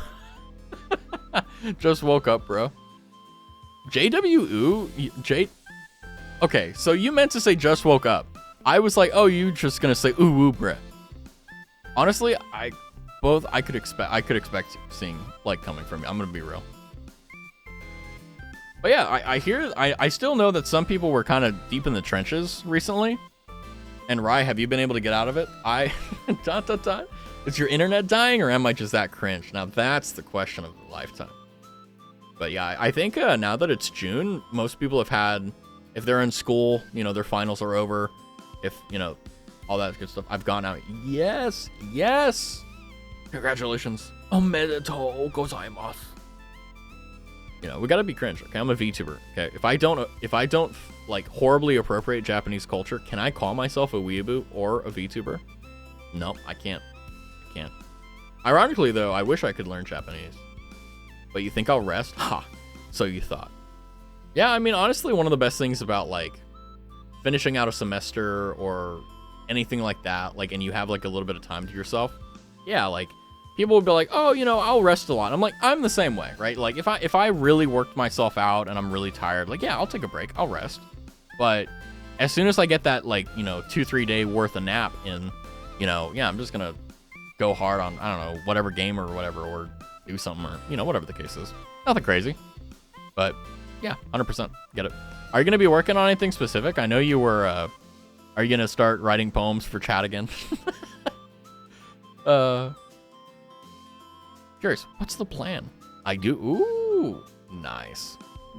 Just woke up, bro. JWU? J? Okay, so you meant to say just woke up. I was like, oh, you just gonna say uwu, bre. Honestly, I could expect seeing like coming from you. I'm gonna be real. But yeah, I still know that some people were kind of deep in the trenches recently. And Rye, have you been able to get out of it? Is your internet dying, or am I just that cringe? Now that's the question of the lifetime. But yeah, I think now that it's June, most people have had, if they're in school, you know, their finals are over, if, you know, all that good stuff. I've gone out. Yes. Congratulations. Omedetou gozaimasu. You know, we gotta be cringe. Okay, I'm a VTuber. Okay, if I don't like horribly appropriate Japanese culture, can I call myself a weeaboo or a VTuber? No, I can't. Ironically, though, I wish I could learn Japanese. But you think I'll rest? Ha! So you thought. Yeah, I mean, honestly, one of the best things about like finishing out a semester or anything like that, like, and you have like a little bit of time to yourself. Yeah, like, people would be like, oh, you know, I'll rest a lot. I'm like, I'm the same way, right? Like, if I really worked myself out and I'm really tired, like, yeah, I'll take a break. I'll rest. But as soon as I get that, like, you know, 2-3 day worth of nap in, you know, yeah, I'm just going to go hard on, I don't know, whatever game or whatever, or do something, or, you know, whatever the case is. Nothing crazy. But, yeah, 100% get it. Are you going to be working on anything specific? I know you were, are you going to start writing poems for chat again? Curious, what's the plan? I do. Ooh, nice.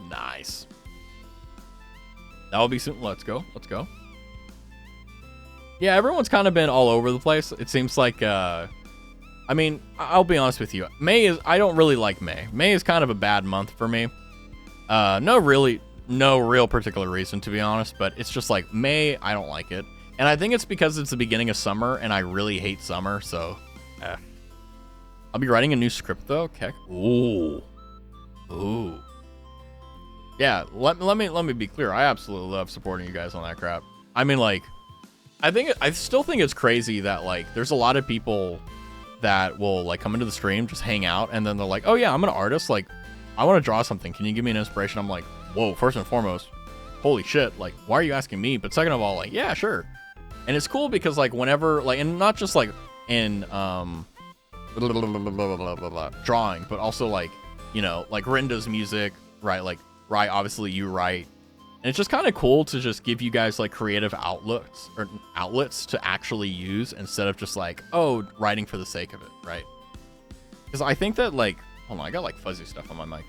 That will be soon. Let's go. Yeah, everyone's kind of been all over the place. It seems like, I mean, I'll be honest with you. I don't really like May. May is kind of a bad month for me. No real particular reason, to be honest, but it's just like May, I don't like it. And I think it's because it's the beginning of summer, and I really hate summer, so... I'll be writing a new script, though. Okay. Ooh. Yeah, let me be clear. I absolutely love supporting you guys on that crap. I mean, like... I still think it's crazy that, like, there's a lot of people that will, like, come into the stream, just hang out, and then they're like, oh, yeah, I'm an artist. Like, I want to draw something. Can you give me an inspiration? I'm like, whoa, first and foremost, holy shit. Like, why are you asking me? But second of all, like, yeah, sure. And it's cool because, like, whenever, like, and not just, like, in, drawing, but also, like, you know, like, Rin does music, right? Like, right, obviously you write. And it's just kind of cool to just give you guys, like, creative outlets to actually use instead of just, like, oh, writing for the sake of it, right? Because I think that, like, hold on, I got, like, fuzzy stuff on my mic.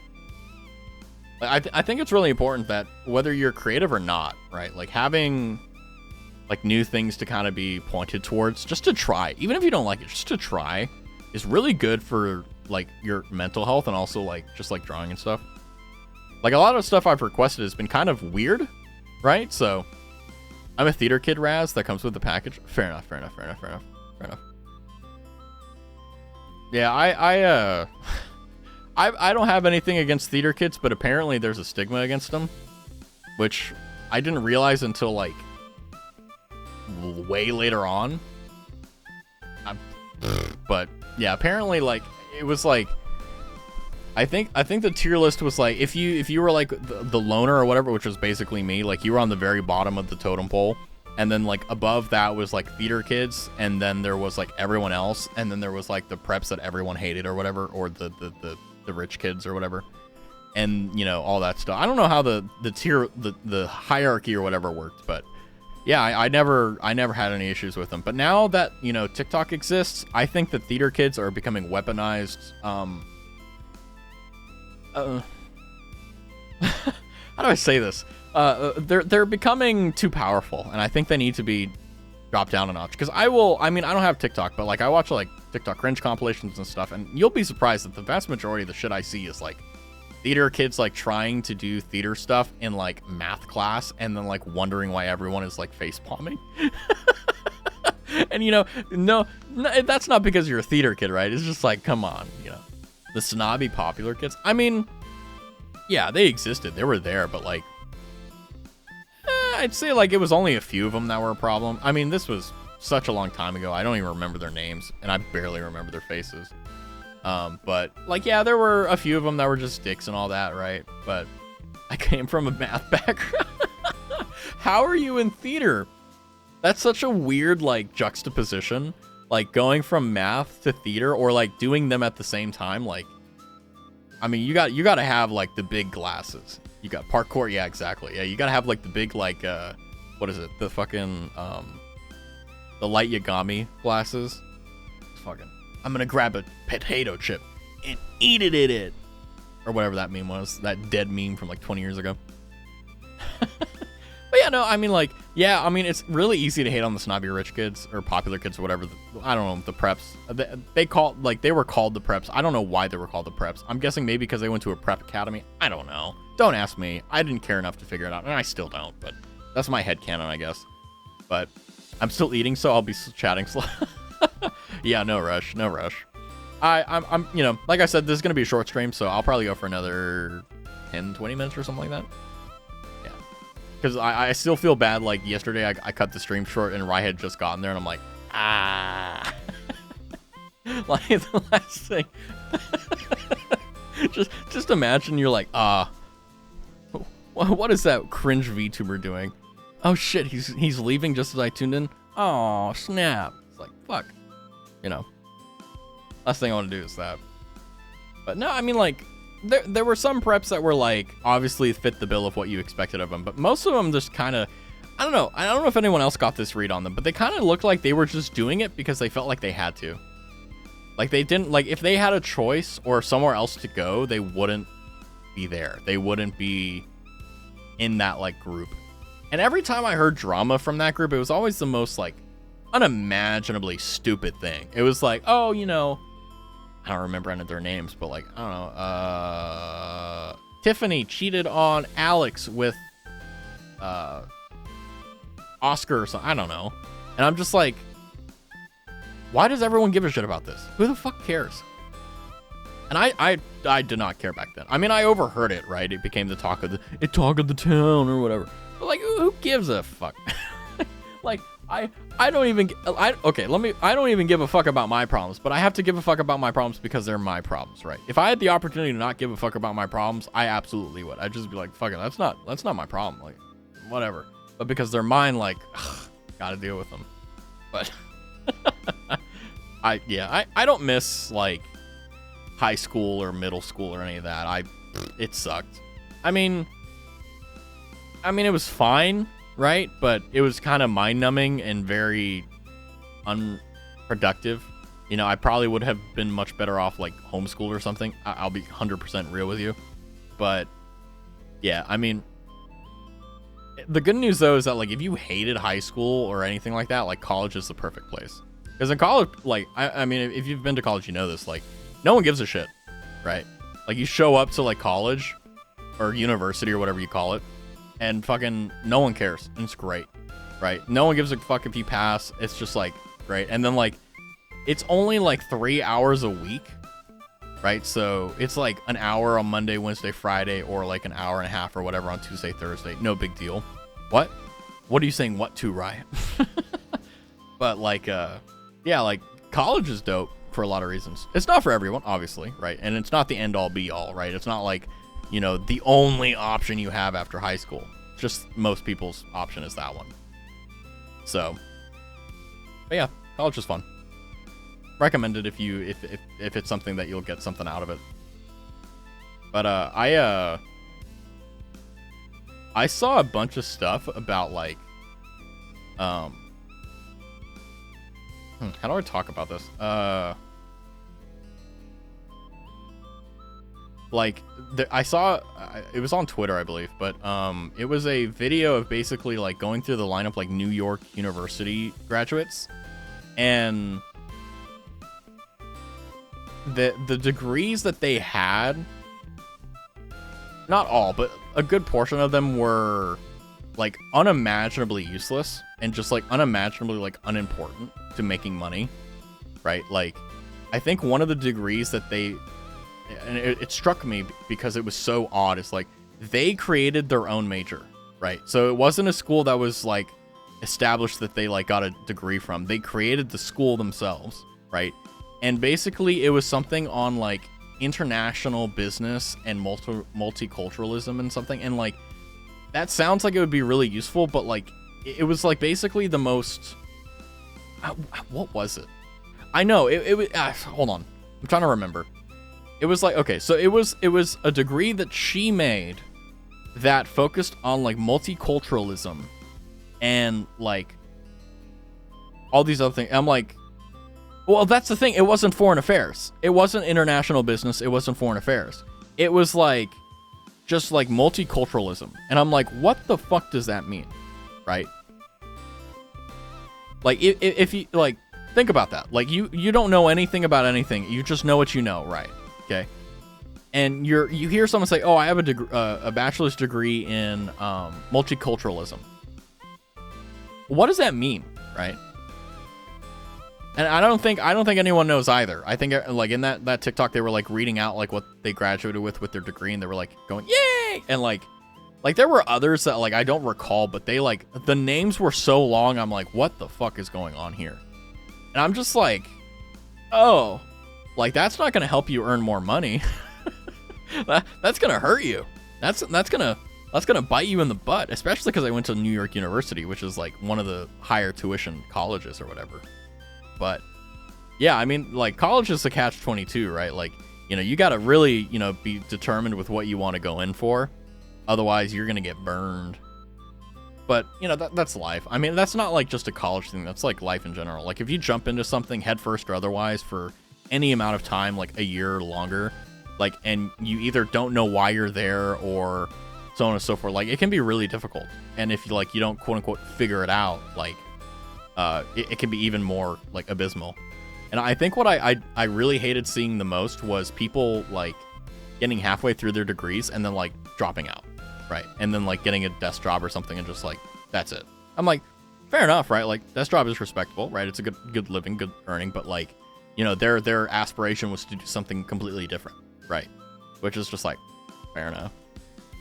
Like, I think it's really important that whether you're creative or not, right, like, having, like, new things to kind of be pointed towards, just to try, even if you don't like it, just to try, is really good for, like, your mental health and also, like, just, like, drawing and stuff. Like, a lot of stuff I've requested has been kind of weird, right? So, I'm a theater kid, Raz, that comes with the package. Fair enough. Yeah, I don't have anything against theater kids, but apparently there's a stigma against them, which I didn't realize until, like, way later on. But, yeah, apparently, like, it was, like, I think the tier list was like if you were like the loner or whatever, which was basically me, like you were on the very bottom of the totem pole, and then like above that was like theater kids, and then there was like everyone else, and then there was like the preps that everyone hated or whatever, or the rich kids or whatever, and you know all that stuff. I don't know how the tier the hierarchy or whatever worked, but yeah, I never had any issues with them. But now that you know TikTok exists, I think the theater kids are becoming weaponized. How do I say this? They're becoming too powerful, and I think they need to be dropped down a notch. Because I mean, I don't have TikTok, but like I watch like TikTok cringe compilations and stuff, and you'll be surprised that the vast majority of the shit I see is like theater kids like trying to do theater stuff in like math class, and then like wondering why everyone is like face palming. And you know, no, that's not because you're a theater kid, right? It's just like, come on, you know. The snobby popular kids. I mean, yeah, they existed. They were there, but like, I'd say like it was only a few of them that were a problem. I mean, this was such a long time ago. I don't even remember their names, and I barely remember their faces. But like, yeah, there were a few of them that were just dicks and all that, right? But I came from a math background. How are you in theater? That's such a weird like juxtaposition. Like going from math to theater, or like doing them at the same time. Like, I mean, you got to have like the big glasses. You got parkour, yeah, exactly. Yeah, you got to have like the big like what is it? The fucking the light Yagami glasses. Fucking, I'm gonna grab a potato chip and eat it in it, or whatever that meme was. That dead meme from like 20 years ago. But yeah, no, I mean, like, yeah, I mean, it's really easy to hate on the snobby rich kids or popular kids or whatever. I don't know, the preps. They were called the preps. I don't know why they were called the preps. I'm guessing maybe because they went to a prep academy. I don't know. Don't ask me. I didn't care enough to figure it out, and I still don't, but that's my headcanon, I guess. But I'm still eating, so I'll be chatting slow. Yeah, no rush. I'm, you know, like I said, this is going to be a short stream, so I'll probably go for another 10, 20 minutes or something like that. Because I still feel bad, like, yesterday I cut the stream short and Rai had just gotten there, and I'm like, ah. Like, the last thing. just imagine you're like, what is that cringe VTuber doing? Oh, shit, he's leaving just as I tuned in? Oh, snap. It's like, fuck. You know. Last thing I want to do is that. But no, I mean, like, there were some preps that were like obviously fit the bill of what you expected of them, but most of them just kind of, I don't know if anyone else got this read on them, but they kind of looked like they were just doing it because they felt like they had to. Like they didn't, like if they had a choice or somewhere else to go, they wouldn't be there. They wouldn't be in that like group. And every time I heard drama from that group, it was always the most like unimaginably stupid thing. It was like, oh, you know, I don't remember any of their names, but like, I don't know, Tiffany cheated on Alex with, Oscar or something. I don't know. And I'm just like, why does everyone give a shit about this? Who the fuck cares? And I did not care back then. I mean, I overheard it, right? It became the talk of the town or whatever. But like, who gives a fuck? Like, I don't even give a fuck about my problems, but I have to give a fuck about my problems because they're my problems, right? If I had the opportunity to not give a fuck about my problems, I absolutely would. I'd just be like, fuck it, that's not my problem, like, whatever. But because they're mine, like, gotta deal with them. But I don't miss like high school or middle school or any of that. It sucked. I mean, it was fine, right? But it was kind of mind-numbing and very unproductive. You know, I probably would have been much better off like homeschooled or something. I'll be 100% real with you. But yeah, I mean, the good news though is that like if you hated high school or anything like that, like college is the perfect place. Because in college, like, I mean, if you've been to college, you know this, like, no one gives a shit, right? Like, you show up to, like, college or university or whatever you call it, and fucking no one cares, and it's great, right? No one gives a fuck if you pass. It's just, like, great. And then, like, it's only, like, 3 hours a week, right? So it's, like, an hour on Monday, Wednesday, Friday, or, like, an hour and a half or whatever on Tuesday, Thursday. No big deal. What? What are you saying what to, Ryan? But, like, yeah, like, college is dope for a lot of reasons. It's not for everyone, obviously, right? And it's not the end-all, be-all, right? It's not like, you know, the only option you have after high school. Just most people's option is that one. So, but yeah, college is fun. Recommend it if it's something that you'll get something out of it. But I saw a bunch of stuff about like how do I talk about this? Like, I saw, it was on Twitter, I believe, but it was a video of basically like going through the lineup, like New York University graduates, and the degrees that they had, not all, but a good portion of them were like unimaginably useless and just like unimaginably like unimportant to making money, right? Like, I think one of the degrees that they, and it struck me because it was so odd, it's like they created their own major, right? So it wasn't a school that was like established that they like got a degree from. They created the school themselves, right? And basically it was something on like international business and multiculturalism and something, and like that sounds like it would be really useful, but like it was like basically the most, what was it? I know it was hold on, I'm trying to remember. It was like, okay, so it was a degree that she made that focused on like multiculturalism and like all these other things. I'm like, well, that's the thing. It wasn't foreign affairs. It wasn't international business. It wasn't foreign affairs. It was like just like multiculturalism. And I'm like, what the fuck does that mean? Right? Like if you like think about that. Like you don't know anything about anything. You just know what you know, right? Okay. And you hear someone say, "Oh, I have a bachelor's degree in multiculturalism." What does that mean, right? And I don't think anyone knows either. I think like in that TikTok, they were like reading out like what they graduated with their degree, and they were like going, "Yay!" And like there were others that like I don't recall, but they like the names were so long. I'm like, what the fuck is going on here? And I'm just like, oh, like that's not gonna help you earn more money. That's gonna hurt you. That's gonna bite you in the butt, especially because I went to New York University, which is like one of the higher tuition colleges or whatever. But yeah, I mean, like college is a catch-22, right? Like, you know, you got to really, you know, be determined with what you want to go in for. Otherwise, you're going to get burned. But, you know, that's life. I mean, that's not like just a college thing. That's like life in general. Like if you jump into something headfirst or otherwise for any amount of time, like a year or longer, like, and you either don't know why you're there or so on and so forth, like it can be really difficult. And if you like, you don't quote unquote figure it out, like, it can be even more like abysmal. And I think what I really hated seeing the most was people like getting halfway through their degrees and then like dropping out, right? And then like getting a desk job or something and just like, that's it. I'm like, fair enough, right? Like, desk job is respectable, right? It's a good living, good earning, but like, you know, their aspiration was to do something completely different, right? Which is just like, fair enough.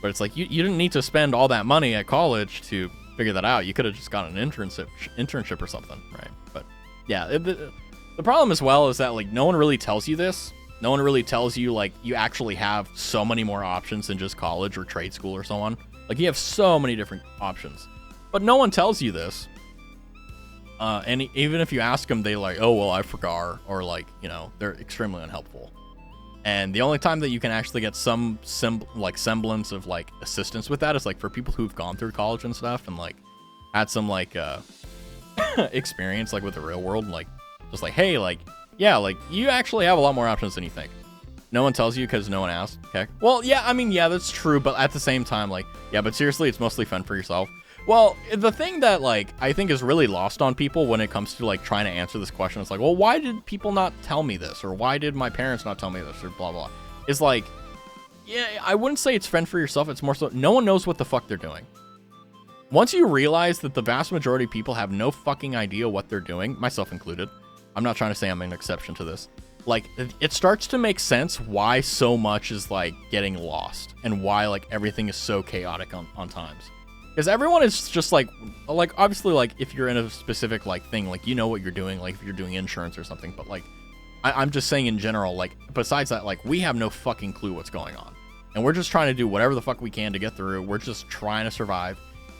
But it's like, you didn't need to spend all that money at college to figure that out. You could have just got an internship or something, right? But yeah, the problem as well is that like no one really tells you this. No one really tells you like you actually have so many more options than just college or trade school or so on. Like you have so many different options, but no one tells you this. And even if you ask them, they like, oh well, I forgot, or like, you know, they're extremely unhelpful. And the only time that you can actually get some semblance of like assistance with that is like for people who've gone through college and stuff and like had some like experience like with the real world, like just like, hey, like, yeah, like you actually have a lot more options than you think. No one tells you because no one asked. Okay. Well, yeah, I mean, yeah, that's true. But at the same time, like, yeah, but seriously, it's mostly fun for yourself. Well, the thing that like I think is really lost on people when it comes to like trying to answer this question is like, well, why did people not tell me this, or why did my parents not tell me this, or blah blah. Is like, yeah, I wouldn't say it's fend for yourself. It's more so no one knows what the fuck they're doing. Once you realize that the vast majority of people have no fucking idea what they're doing, myself included. I'm not trying to say I'm an exception to this. Like, it starts to make sense why so much is like getting lost and why like everything is so chaotic on times. Because everyone is just like obviously like if you're in a specific like thing, like you know what you're doing, like if you're doing insurance or something, but like I'm just saying in general, like besides that, like we have no fucking clue what's going on. And we're just trying to do whatever the fuck we can to get through. We're just trying to survive.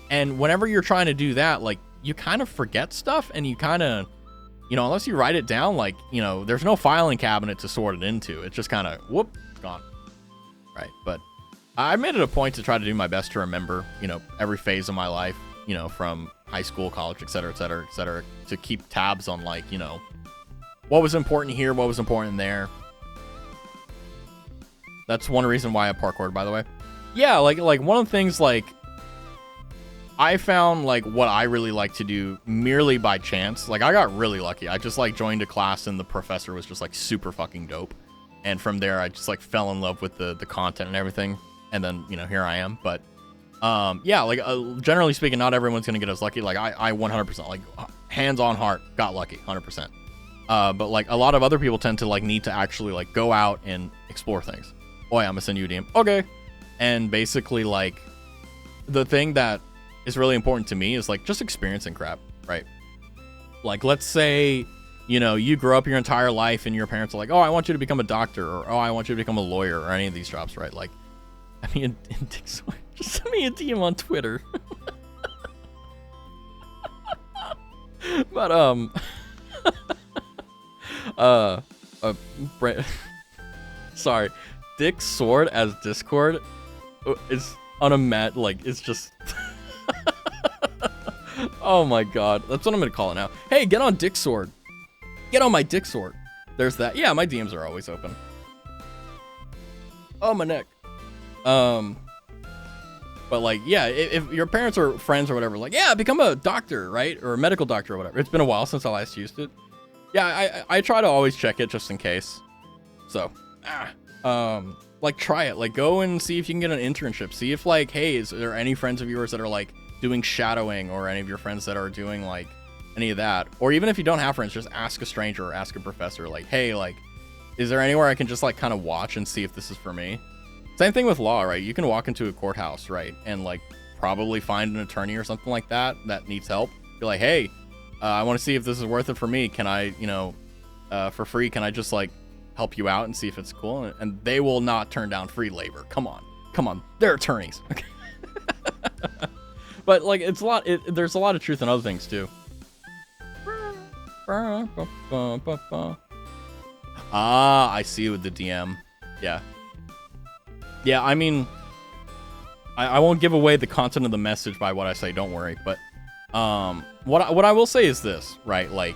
And whenever you're trying to do that, like you kind of forget stuff and you kind of, you know, unless you write it down, like, you know, there's no filing cabinet to sort it into. It's just kind of whoop, it's gone. Right. But I made it a point to try to do my best to remember, you know, every phase of my life, you know, from high school, college, et cetera, to keep tabs on like, you know, what was important here, what was important there. That's one reason why I parkoured, by the way. Yeah, like one of the things like I found like what I really like to do merely by chance. Like I got really lucky. I just like joined a class and the professor was just like super fucking dope. And from there I just like fell in love with the content and everything. And then, you know, here I am. But yeah, like generally speaking, not everyone's going to get as lucky. Like I 100% like hands on heart got lucky 100%. But like a lot of other people tend to like need to actually like go out and explore things. Oh yeah, I'm gonna send you a DM. Okay. And basically like the thing that is really important to me is like just experiencing crap, right? Like let's say, you know, you grew up your entire life and your parents are like, oh, I want you to become a doctor, or oh, I want you to become a lawyer, or any of these jobs, right? Like, I mean, just send me a DM on Twitter. But sorry, Dick Sword as Discord is like it's just oh my god, that's what I'm gonna call it now. Hey, get on Dick Sword. Get on my Dick Sword. There's that. Yeah, my DMs are always open. Oh, my neck. But like, yeah, if your parents or friends or whatever, like, yeah, become a doctor, right? Or a medical doctor or whatever. It's been a while since I last used it. Yeah, I try to always check it just in case. So, like, try it. Like, go and see if you can get an internship. See if, like, hey, is there any friends of yours that are, like, doing shadowing, or any of your friends that are doing, like, any of that. Or even if you don't have friends, just ask a stranger or ask a professor, like, hey, like, is there anywhere I can just, like, kind of watch and see if this is for me? Same thing with law, right? You can walk into a courthouse, right? And, like, probably find an attorney or something like that that needs help. Be like, hey, I want to see if this is worth it for me. Can I, you know, for free, can I just, like, help you out and see if it's cool? And they will not turn down free labor. Come on. They're attorneys. Okay. But, like, it's a lot. There's a lot of truth in other things, too. Ah, I see with the DM. Yeah. Yeah, I mean, I won't give away the content of the message by what I say, don't worry. But what I will say is this, right? Like,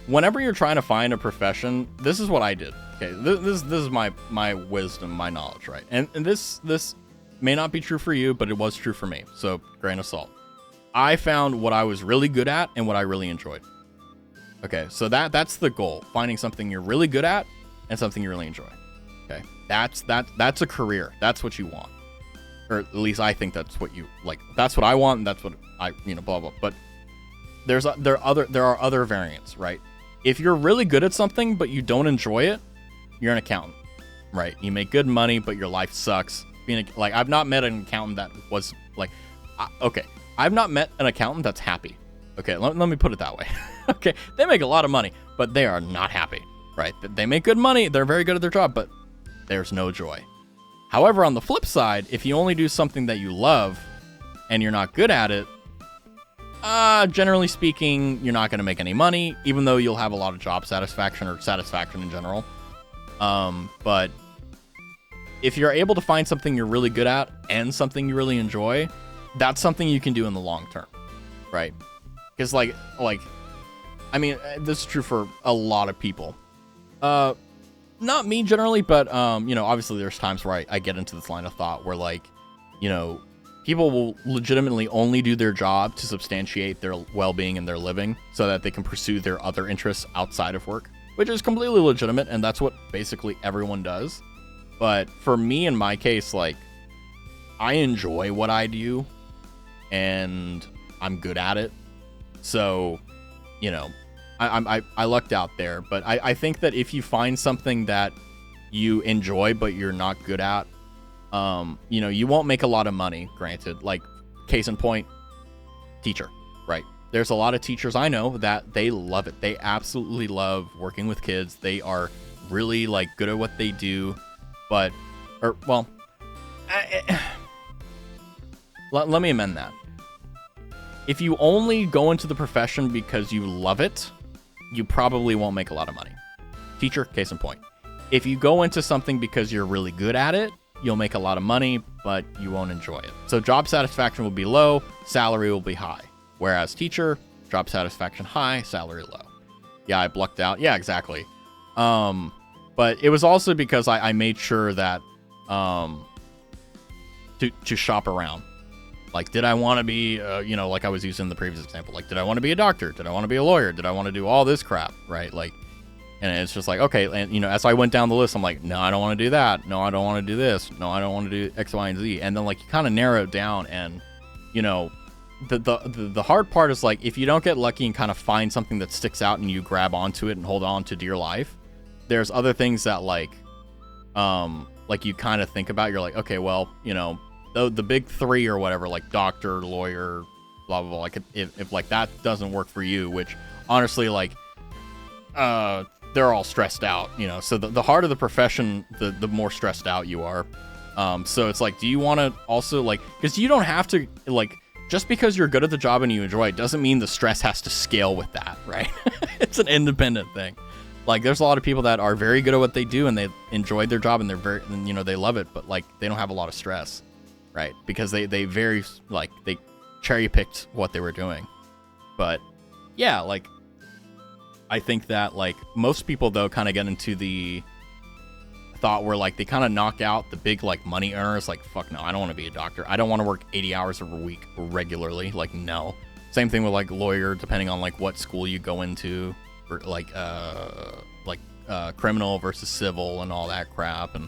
whenever you're trying to find a profession, this is what I did. Okay, this is my wisdom, my knowledge, right? And this may not be true for you, but it was true for me. So, grain of salt. I found what I was really good at and what I really enjoyed. Okay, so that's the goal. Finding something you're really good at and something you really enjoy. Okay, that's a career. That's what you want. Or at least I think that's what you like. That's what I want, and that's what I, blah, blah. But there are other variants, right? If you're really good at something but you don't enjoy it, you're an accountant, right? You make good money but your life sucks. Like, I've not met an accountant that was like, okay, I've not met an accountant that's happy. Okay, let me put it that way. Okay, they make a lot of money, but they are not happy, right? They make good money, they're very good at their job, but there's no joy. However, on the flip side, if you only do something that you love and you're not good at it, generally speaking, you're not going to make any money, even though you'll have a lot of job satisfaction or satisfaction in general. But if you're able to find something you're really good at and something you really enjoy, that's something you can do in the long term, right? Because like, I mean, this is true for a lot of people. Not me generally, but, you know, obviously there's times where I get into this line of thought where, like, you know, people will legitimately only do their job to substantiate their well-being and their living so that they can pursue their other interests outside of work, which is completely legitimate, and that's what basically everyone does. But for me, in my case, like, I enjoy what I do, and I'm good at it. So, you know, I lucked out there. But I think that if you find something that you enjoy but you're not good at, you know, you won't make a lot of money, granted. Like, case in point, teacher, right? There's a lot of teachers I know that they love it. They absolutely love working with kids. They are really, like, good at what they do. But, let me amend that. If you only go into the profession because you love it, you probably won't make a lot of money. Teacher, case in point. If you go into something because you're really good at it, you'll make a lot of money, but you won't enjoy it. So job satisfaction will be low, salary will be high. Whereas teacher, job satisfaction high, salary low. Yeah, I blucked out. Yeah, exactly. But it was also because I made sure that to shop around. Like, did I want to be, you know, like I was using the previous example, like, did I want to be a doctor? Did I want to be a lawyer? Did I want to do all this crap, right? Like, and it's just like, okay, and, you know, as I went down the list, I'm like, no, I don't want to do that. No, I don't want to do this. No, I don't want to do X, Y, and Z. And then, like, you kind of narrow it down, and, you know, the hard part is, like, if you don't get lucky and kind of find something that sticks out and you grab onto it and hold on to dear life, there's other things that, like you kind of think about. You're like, okay, well, you know, the big three or whatever, like doctor, lawyer, blah, blah, blah. Like, if like that doesn't work for you, which honestly, like, they're all stressed out, you know, so the harder the profession, the more stressed out you are. So it's like, do you want to also, like, because you don't have to, like, just because you're good at the job and you enjoy it doesn't mean the stress has to scale with that, right? It's an independent thing. Like, there's a lot of people that are very good at what they do and they enjoyed their job and they're very, you know, they love it, but, like, they don't have a lot of stress, right? Because they very, like, they cherry picked what they were doing. But yeah, like, I think that, like, most people, though, kind of get into the thought where, like, they kind of knock out the big, like, money earners. Like, fuck no, I don't want to be a doctor. I don't want to work 80 hours a week regularly. Like, no. Same thing with, like, lawyer, depending on, like, what school you go into, or, like, criminal versus civil and all that crap. And,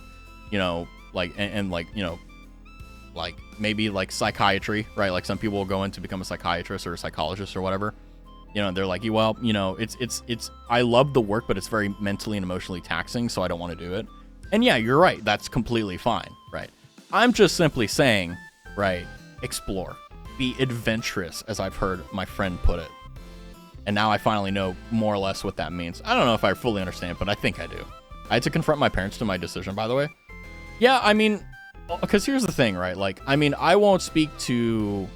you know, like, and like, you know, like, maybe, like, psychiatry, right? Like, some people will go in to become a psychiatrist or a psychologist or whatever. You know, they're like, well, you know, it's I love the work, but it's very mentally and emotionally taxing, so I don't want to do it. And yeah, you're right. That's completely fine, right? I'm just simply saying, right, explore. Be adventurous, as I've heard my friend put it. And now I finally know more or less what that means. I don't know if I fully understand, but I think I do. I had to confront my parents to my decision, by the way. Yeah, I mean, because here's the thing, right? Like, I mean, I won't speak to,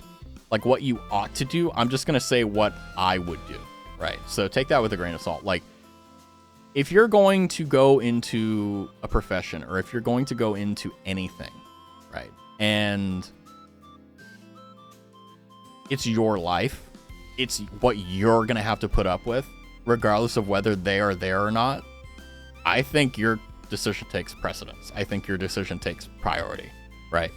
like, what you ought to do. I'm just going to say what I would do, right? So take that with a grain of salt. Like, if you're going to go into a profession or if you're going to go into anything, right, and it's your life, it's what you're going to have to put up with, regardless of whether they are there or not, I think your decision takes precedence. I think your decision takes priority, right?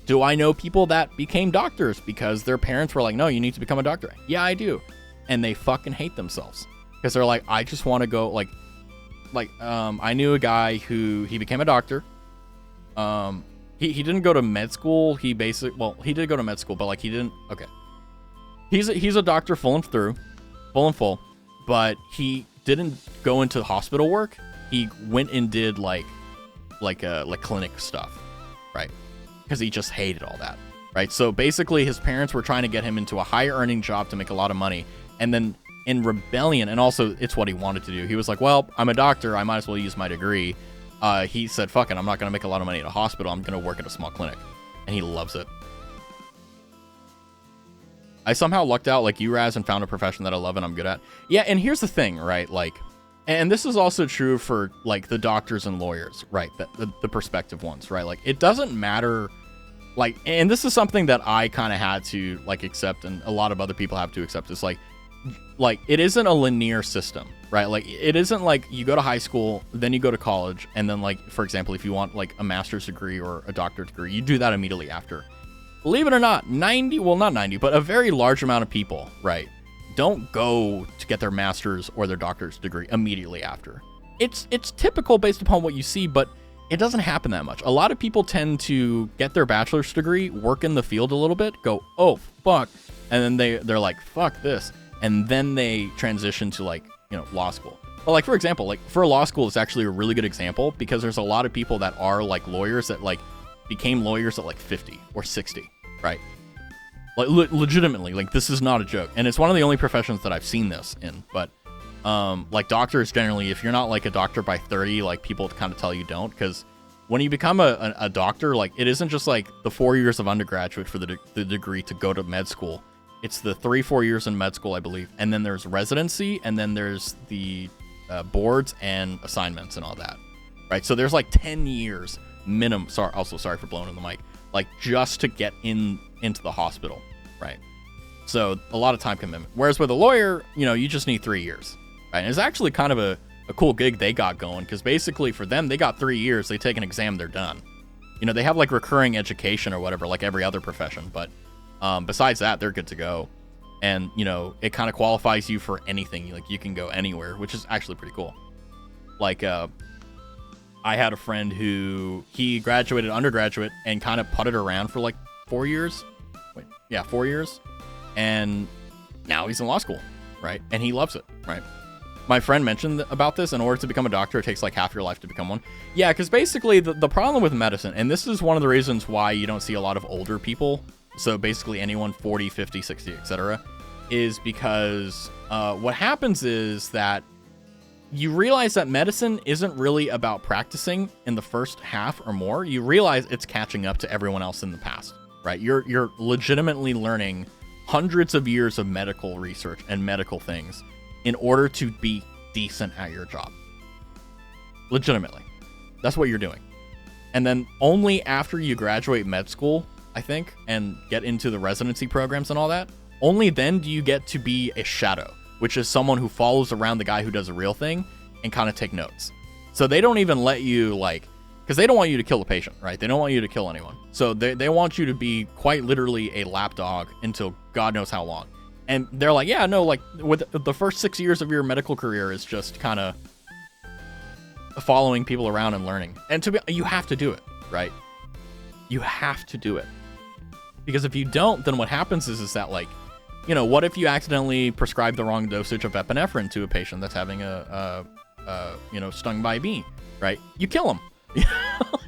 Do I know people that became doctors because their parents were like, no, you need to become a doctor? Yeah, I do. And they fucking hate themselves because they're like, I just want to go, like, I knew a guy who, he became a doctor. He didn't go to med school. He did go to med school, but, like, he didn't, okay. He's a doctor full and full, but he didn't go into hospital work. He went and did like clinic stuff, right? Because he just hated all that, right? So basically, his parents were trying to get him into a higher earning job to make a lot of money, and then in rebellion, and also it's what he wanted to do. He was like, well, I'm a doctor, I might as well use my degree. He said, fuck it, I'm not gonna make a lot of money at a hospital. I'm gonna work at a small clinic, and he loves it. I somehow lucked out like you, Raz, and found a profession that I love and I'm good at. Yeah, and here's the thing, right? Like, and this is also true for like the doctors and lawyers, right? The perspective ones, right? Like, it doesn't matter. Like, and this is something that I kind of had to like accept, and a lot of other people have to accept. Is like it isn't a linear system, right? Like, it isn't like you go to high school, then you go to college, and then like, for example, if you want like a master's degree or a doctorate degree, you do that immediately after. Believe it or not, not 90, but a very large amount of people, right, don't go to get their master's or their doctor's degree immediately after. It's typical based upon what you see, but it doesn't happen that much. A lot of people tend to get their bachelor's degree, work in the field a little bit, go, oh, fuck, and then they're like, fuck this, and then they transition to like, you know, law school. But like, for example, like for law school, it's actually a really good example because there's a lot of people that are like lawyers that like became lawyers at like 50 or 60, right? Like legitimately, like this is not a joke. And it's one of the only professions that I've seen this in. But like doctors generally, if you're not like a doctor by 30, like people kind of tell you don't, because when you become a doctor, like it isn't just like the 4 years of undergraduate for the degree to go to med school. It's the 3-4 years in med school, I believe. And then there's residency, and then there's the boards and assignments and all that, right? So there's like 10 years minimum. Sorry for blowing in the mic. Like just to get into the hospital, right? So a lot of time commitment. Whereas with a lawyer, you know, you just need 3 years, right? And it's actually kind of a cool gig they got going, because basically for them, they got 3 years. They take an exam, they're done. You know, they have like recurring education or whatever, like every other profession. But besides that, they're good to go. And, you know, it kind of qualifies you for anything. Like you can go anywhere, which is actually pretty cool. Like, I had a friend who he graduated undergraduate and kind of putted around for like 4 years. 4 years. And now he's in law school, right? And he loves it, right? My friend mentioned about this. In order to become a doctor, it takes like half your life to become one. Yeah, because basically the problem with medicine, and this is one of the reasons why you don't see a lot of older people, so basically anyone 40, 50, 60, etc., is because what happens is that you realize that medicine isn't really about practicing in the first half or more. You realize it's catching up to everyone else in the past, right? You're legitimately learning hundreds of years of medical research and medical things in order to be decent at your job. Legitimately. That's what you're doing. And then only after you graduate med school, I think, and get into the residency programs and all that, only then do you get to be a shadow, which is someone who follows around the guy who does a real thing and kind of take notes. So they don't even let you, like, because they don't want you to kill a patient, right? They don't want you to kill anyone. So they want you to be quite literally a lapdog until God knows how long. And they're like, yeah, no, like, with the first 6 years of your medical career is just kind of following people around and learning. And you have to do it, right? You have to do it. Because if you don't, then what happens is that, like, you know, what if you accidentally prescribe the wrong dosage of epinephrine to a patient that's having stung by a bee, right? You kill them.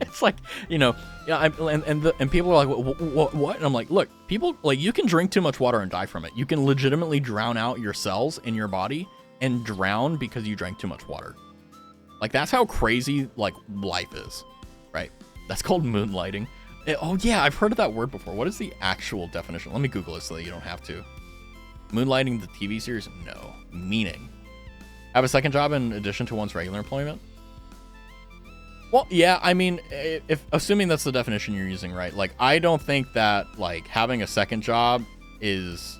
It's like, you know, yeah, and people are like, what? And I'm like, look, people, like, you can drink too much water and die from it. You can legitimately drown out your cells in your body and drown because you drank too much water. Like, that's how crazy, like, life is, right? That's called moonlighting. Oh yeah, I've heard of that word before. What is the actual definition? Let me Google it so that you don't have to. Moonlighting the TV series? No. Meaning, have a second job in addition to one's regular employment? Well, yeah, I mean, if assuming that's the definition you're using, right? Like, I don't think that, like, having a second job is,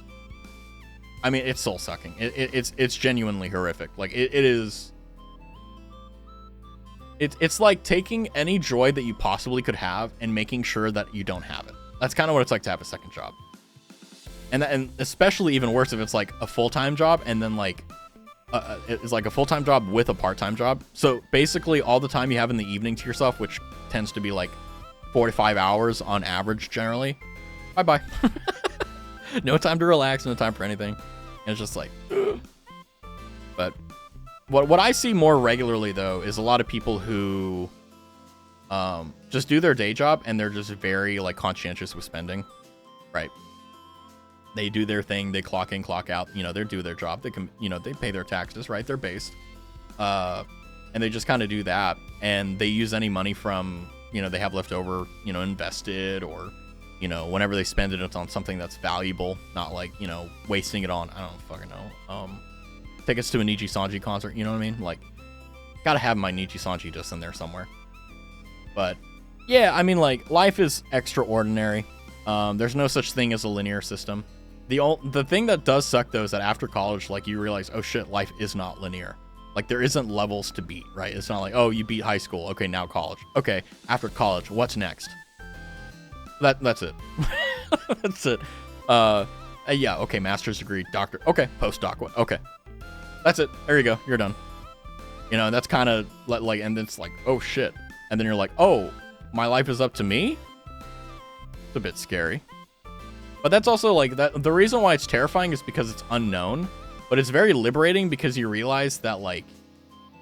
I mean, it's soul sucking. It's genuinely horrific. Like, it is. It's like taking any joy that you possibly could have and making sure that you don't have it. That's kind of what it's like to have a second job. And especially even worse if it's like a full-time job and then like it's like a full-time job with a part-time job. So basically all the time you have in the evening to yourself, which tends to be like 4 to 5 hours on average generally. Bye-bye. No time to relax, no time for anything. And it's just like, ugh. But what I see more regularly though is a lot of people who just do their day job and they're just very like conscientious with spending, right? They do their thing, they clock in, clock out, you know, they do their job, they can, you know, they pay their taxes, right? They're based. And they just kind of do that, and they use any money from, you know, they have left over, you know, invested, or, you know, whenever they spend it, it's on something that's valuable, not like, you know, wasting it on, I don't fucking know, tickets to a Niji Sanji concert, you know what I mean? Like, gotta have my Niji Sanji just in there somewhere. But yeah, I mean, like, life is extraordinary. There's no such thing as a linear system. The thing that does suck though is that after college, like, you realize, oh shit, life is not linear. Like, there isn't levels to beat, right? It's not like, oh, you beat high school, okay, now college. Okay, after college, what's next? That's it. That's it. Yeah, okay, master's degree, doctor. Okay, postdoc. What? Okay, that's it. There you go. You're done. You know, that's kind of like, and then it's like, oh shit, and then you're like, oh, my life is up to me. It's a bit scary. But that's also like that. The reason why it's terrifying is because it's unknown, but it's very liberating because you realize that like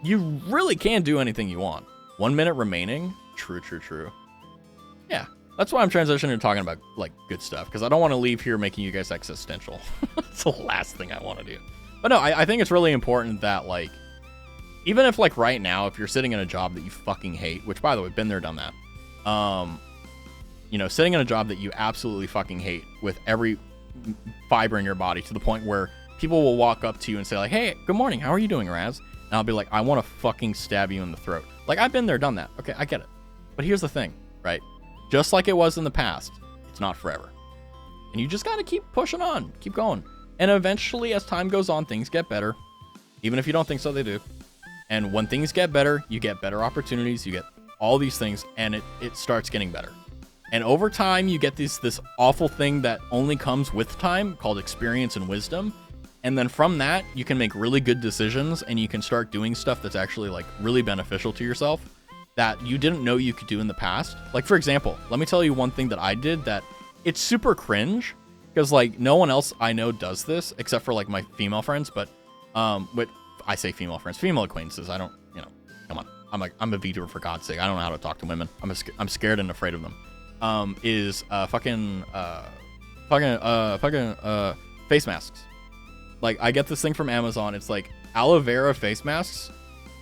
you really can do anything you want. 1 minute remaining. True. Yeah, that's why I'm transitioning to talking about like good stuff, because I don't want to leave here making you guys existential. It's the last thing I want to do. But no, I think it's really important that like, even if like right now, if you're sitting in a job that you fucking hate, which by the way, been there, done that. You know, sitting in a job that you absolutely fucking hate with every fiber in your body, to the point where people will walk up to you and say like, hey, good morning, how are you doing, Raz? And I'll be like, I want to fucking stab you in the throat. Like, I've been there, done that. Okay, I get it. But here's the thing, right? Just like it was in the past, it's not forever. And you just got to keep pushing on, keep going. And eventually, as time goes on, things get better. Even if you don't think so, they do. And when things get better, you get better opportunities, you get all these things, and it starts getting better. And over time, you get this awful thing that only comes with time, called experience and wisdom. And then from that, you can make really good decisions, and you can start doing stuff that's actually like really beneficial to yourself that you didn't know you could do in the past. Like, for example, let me tell you one thing that I did that it's super cringe, because like no one else I know does this except for like my female friends. But I say female friends, female acquaintances. I don't, you know, come on. I'm a VTuber, for God's sake. I don't know how to talk to women. I'm scared and afraid of them. Fucking face masks. Like, I get this thing from Amazon. It's like aloe vera face masks,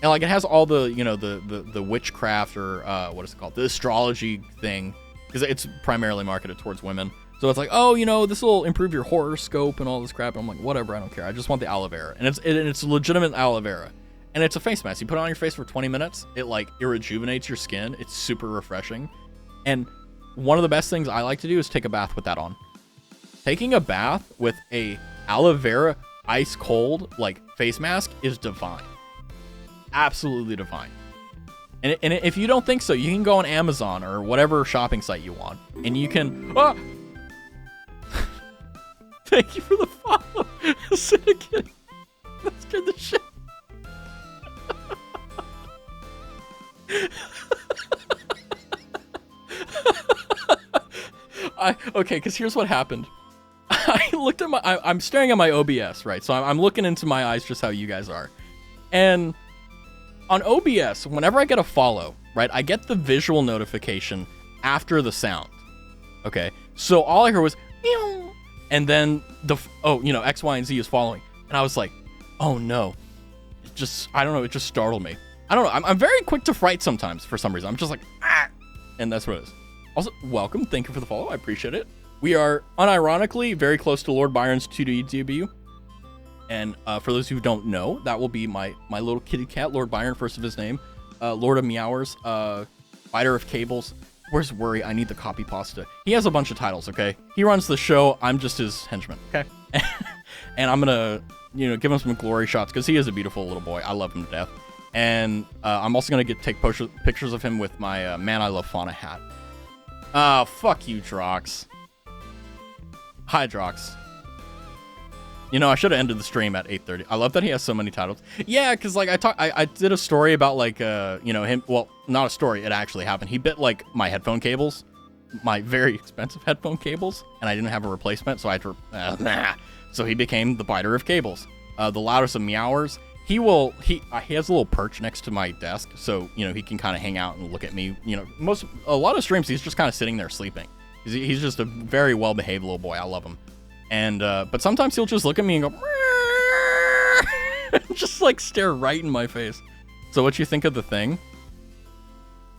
and like it has all the, you know, the witchcraft, or what is it called, the astrology thing, because it's primarily marketed towards women. So it's like, oh, you know, this will improve your horoscope and all this crap. And I'm like, whatever, I don't care. I just want the aloe vera, and it's legitimate aloe vera, and it's a face mask. You put it on your face for 20 minutes. It like, it rejuvenates your skin. It's super refreshing. And one of the best things I like to do is take a bath with that on. Taking a bath with a aloe vera ice cold like face mask is divine. Absolutely divine. And if you don't think so, you can go on Amazon or whatever shopping site you want, and you can. Oh! Thank you for the follow. Say it again. That scared the shit. Okay, because here's what happened. I looked at I'm staring at my OBS, right? So I'm looking into my eyes just how you guys are. And on OBS, whenever I get a follow, right, I get the visual notification after the sound. Okay, so all I heard was, meow, and then you know, X, Y, and Z is following. And I was like, oh no. I don't know, it just startled me. I don't know, I'm very quick to fright sometimes for some reason. I'm just like, ah, and that's what it is. Also, welcome, thank you for the follow, I appreciate it. We are, unironically, very close to Lord Byron's 2D debut. And for those who don't know, that will be my little kitty cat, Lord Byron, first of his name. Lord of Meowers, Fighter of Cables. Where's Worry? I need the copy pasta. He has a bunch of titles, okay? He runs the show, I'm just his henchman, okay? And I'm gonna, you know, give him some glory shots, because he is a beautiful little boy. I love him to death. And I'm also gonna take pictures of him with my Man I Love Fauna hat. Oh, fuck you, Drox. Hi, Drox. You know, I should have ended the stream at 8:30. I love that he has so many titles. Yeah, because like I did a story about like you know, him. Well, not a story. It actually happened. He bit like my headphone cables, my very expensive headphone cables, and I didn't have a replacement, so I had to. So he became the biter of cables. The loudest of meowers. He has a little perch next to my desk, so he can kind of hang out and look at me. A lot of streams he's just kind of sitting there sleeping. He's just a very well behaved little boy. I love him. And but sometimes he'll just look at me and go, just like stare right in my face. So what you think of the thing?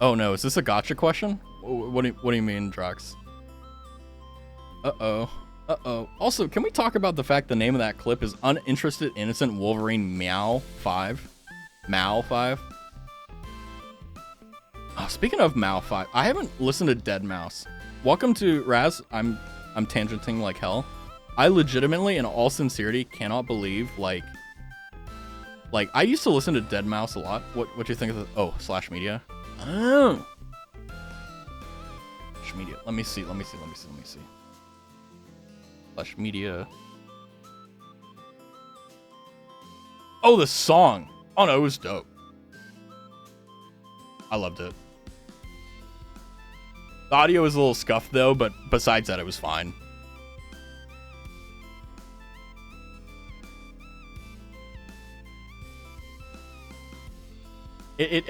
Oh no, is this a gotcha question? What do you mean, Drox? Uh-oh. Also, can we talk about the fact the name of that clip is Uninterested Innocent Wolverine Meow 5? Meow 5? Oh, speaking of Meow 5, I haven't listened to Dead Mouse. Welcome to Raz. I'm tangenting like hell. I legitimately, in all sincerity, cannot believe like I used to listen to Dead Mouse a lot. What do you think of the Slash Media? Oh. Slash Media. Let me see. Slash Media. Oh, the song. Oh no, it was dope. I loved it. The audio was a little scuffed though, but besides that, it was fine. It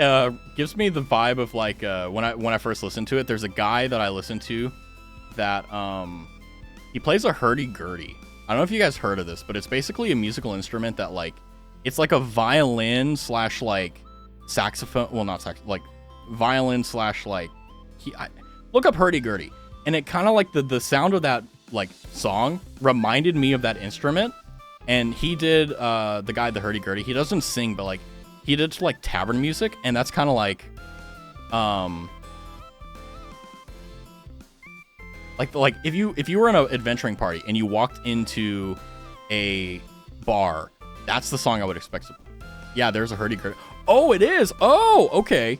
gives me the vibe of like when I first listened to it. There's a guy that I listened to that he plays a hurdy-gurdy. I don't know if you guys heard of this, but it's basically a musical instrument that like it's like a violin slash like saxophone. Well, not sax, like violin slash like look up hurdy-gurdy, and it kind of like the sound of that like song reminded me of that instrument. And he did the guy the hurdy-gurdy. He doesn't sing, but like he did like tavern music, and that's kind of like like if you were in an adventuring party and you walked into a bar, that's the song I would expect to. Yeah, there's a hurdy-gurdy. Oh, it is. Oh, okay.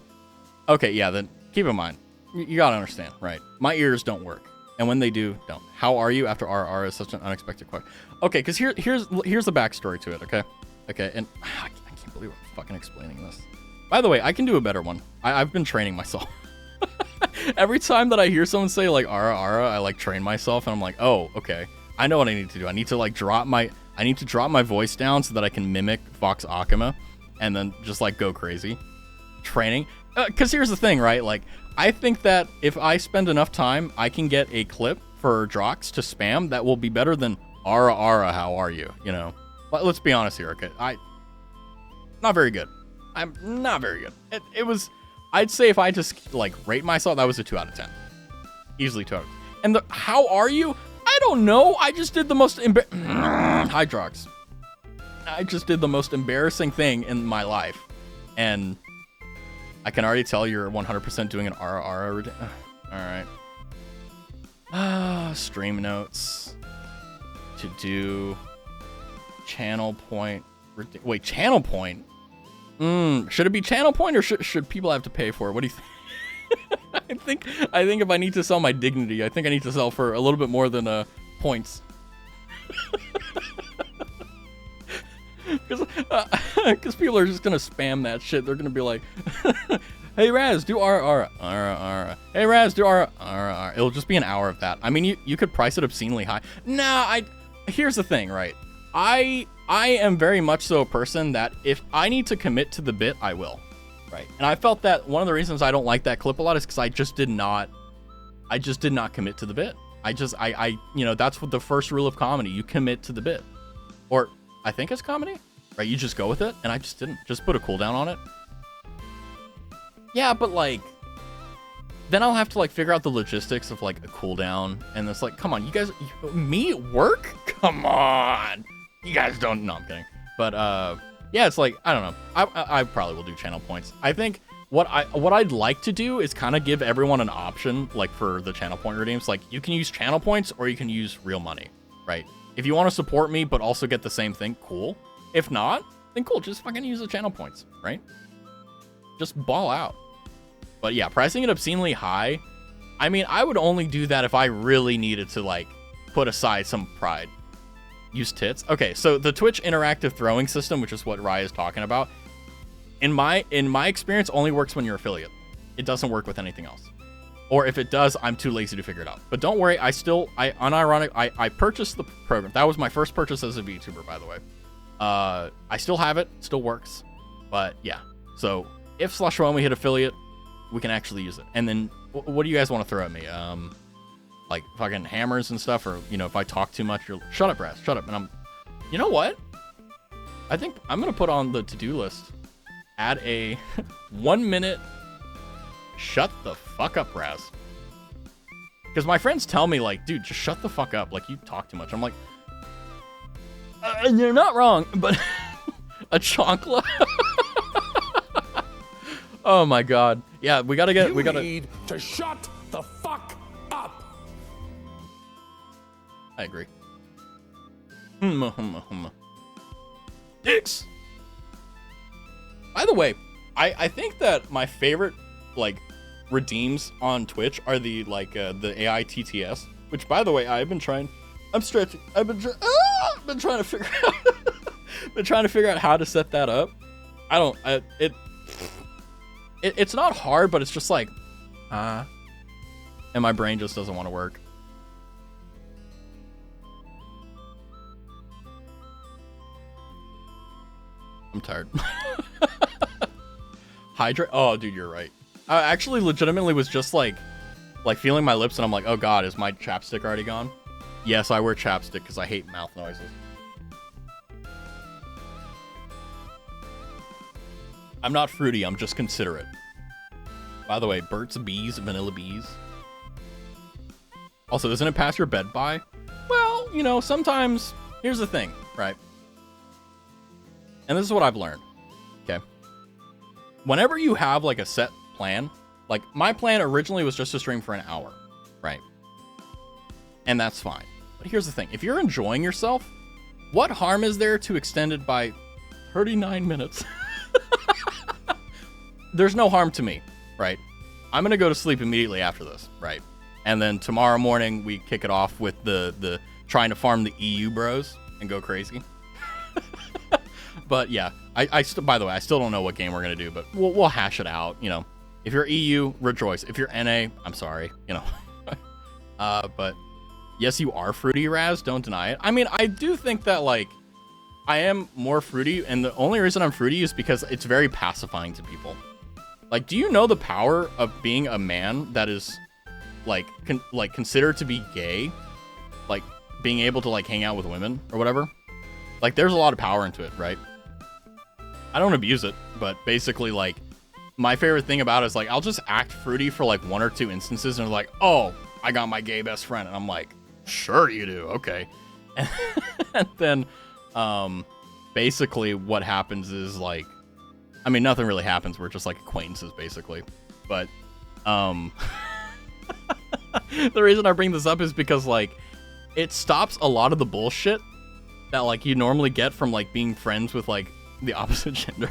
Yeah, then keep in mind, you gotta understand, right? My ears don't work, and when they do, don't. How are you after RR is such an unexpected question. Okay, because here's the backstory to it. Okay, and I can't believe I'm fucking explaining this. By the way, I can do a better one. I've been training myself. Every time that I hear someone say like ara, I like train myself, and I'm like, oh, okay, I know what I need to do. I need to like drop my voice down so that I can mimic Vox Akima, and then just like go crazy. Training, because here's the thing, right? Like, I think that if I spend enough time, I can get a clip for Drox to spam that will be better than ara, how are you? But let's be honest here, okay? Not very good. I'm not very good. It was. I'd say if I just like rate myself, that was a 2 out of 10. Easily 2 out of 10. And the how are you? I don't know. I just did the most Hi, Drox. I just did the most embarrassing thing in my life, and I can already tell you're 100% doing an ara. All right. Stream notes. To do. Channel point. Wait, channel point? Should it be channel point, or should people have to pay for it? What do you think? I think if I need to sell my dignity, I think I need to sell for a little bit more than points. Because people are just gonna spam that shit. They're gonna be like, "Hey Raz, do ara. Hey Raz, do ara. It'll just be an hour of that. I mean, you could price it obscenely high. Nah, here's the thing, right? I am very much so a person that if I need to commit to the bit, I will, right? And I felt that one of the reasons I don't like that clip a lot is because I just did not commit to the bit. That's what the first rule of comedy, you commit to the bit. Or I think it's comedy, right? You just go with it, and I just didn't. Just put a cooldown on it. Yeah, but like, then I'll have to like figure out the logistics of like a cooldown, and it's like, come on, you guys, me at work? Come on. You guys don't. No, I'm kidding. But yeah, it's like, I don't know. I probably will do channel points. I think what I'd like to do is kind of give everyone an option, like for the channel point redeems. Like, you can use channel points or you can use real money, right? If you want to support me but also get the same thing, cool. If not, then cool. Just fucking use the channel points, right? Just ball out. But yeah, pricing it obscenely high. I mean, I would only do that if I really needed to like put aside some pride. Use tits. Okay, so the Twitch interactive throwing system, which is what Rye is talking about, in my experience, only works when you're affiliate. It doesn't work with anything else. Or if it does, I'm too lazy to figure it out. But don't worry, I purchased the program. That was my first purchase as a VTuber, by the way. I still have it, still works. But yeah, so if /when we hit affiliate, we can actually use it. And then what do you guys want to throw at me? Like fucking hammers and stuff, or if I talk too much, shut up, Raz, shut up. And you know what? I think I'm gonna put on the to-do list, add a 1 minute shut the fuck up, Raz. Because my friends tell me like, dude, just shut the fuck up. Like you talk too much. I'm like, you're not wrong, but a chancla. Oh my god. Yeah, we gotta need to shut the fuck up. I agree. Dicks. By the way, I think that my favorite like redeems on Twitch are the the AI TTS, which by the way I've been trying to figure out how to set that up. It's not hard, but it's just like and my brain just doesn't want to work. I'm tired. Hydrate. Oh, dude, you're right. I actually legitimately was just like feeling my lips, and I'm like, oh god, is my chapstick already gone? Yes, I wear chapstick because I hate mouth noises. I'm not fruity, I'm just considerate. By the way, Burt's Bees, Vanilla Bees. Also, isn't it past your bed by? Well, sometimes, here's the thing, right? And this is what I've learned, okay? Whenever you have like a set plan, like my plan originally was just to stream for an hour, right? And that's fine. But here's the thing, if you're enjoying yourself, what harm is there to extend it by 39 minutes? There's no harm to me, right? I'm gonna go to sleep immediately after this, right? And then tomorrow morning we kick it off with the trying to farm the EU bros and go crazy. But yeah, by the way, I still don't know what game we're gonna do, but we'll hash it out. If you're EU, rejoice. If you're NA, I'm sorry. But yes, you are fruity, Raz. Don't deny it. I mean, I do think that like I am more fruity, and the only reason I'm fruity is because it's very pacifying to people. Like, do you know the power of being a man that is like considered to be gay, like being able to like hang out with women or whatever? Like, there's a lot of power into it, right? I don't abuse it, but basically, like, my favorite thing about it is, like, I'll just act fruity for, like, 1 or 2 instances, and they're like, oh, I got my gay best friend. And I'm like, sure you do, okay. And then, basically, what happens is, like, I mean, nothing really happens. We're just, like, acquaintances, basically. But, the reason I bring this up is because, like, it stops a lot of the bullshit that, like, you normally get from, like, being friends with, like, the opposite gender.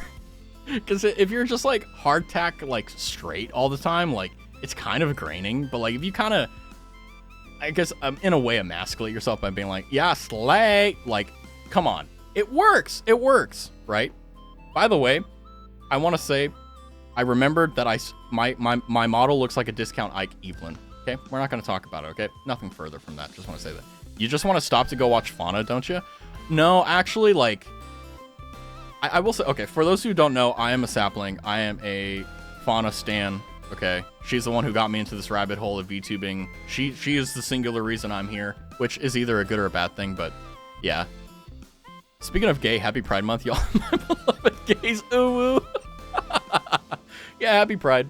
Because if you're just like hardtack like straight all the time, like it's kind of graining. But like if you kind of, I guess in a way emasculate yourself by being like, yeah, slay, like come on, it works, right? By the way, I want to say I remembered that my model looks like a discount Ike Evelyn. Okay, we're not going to talk about it. Okay, nothing further from that. Just want to say that you just want to stop to go watch Fauna, don't you? No, actually, like I will say, okay, for those who don't know, I am a sapling. I am a Fauna stan, okay? She's the one who got me into this rabbit hole of VTubing. She is the singular reason I'm here, which is either a good or a bad thing, but yeah. Speaking of gay, happy Pride Month, y'all. My beloved gays, ooh. Yeah, happy Pride.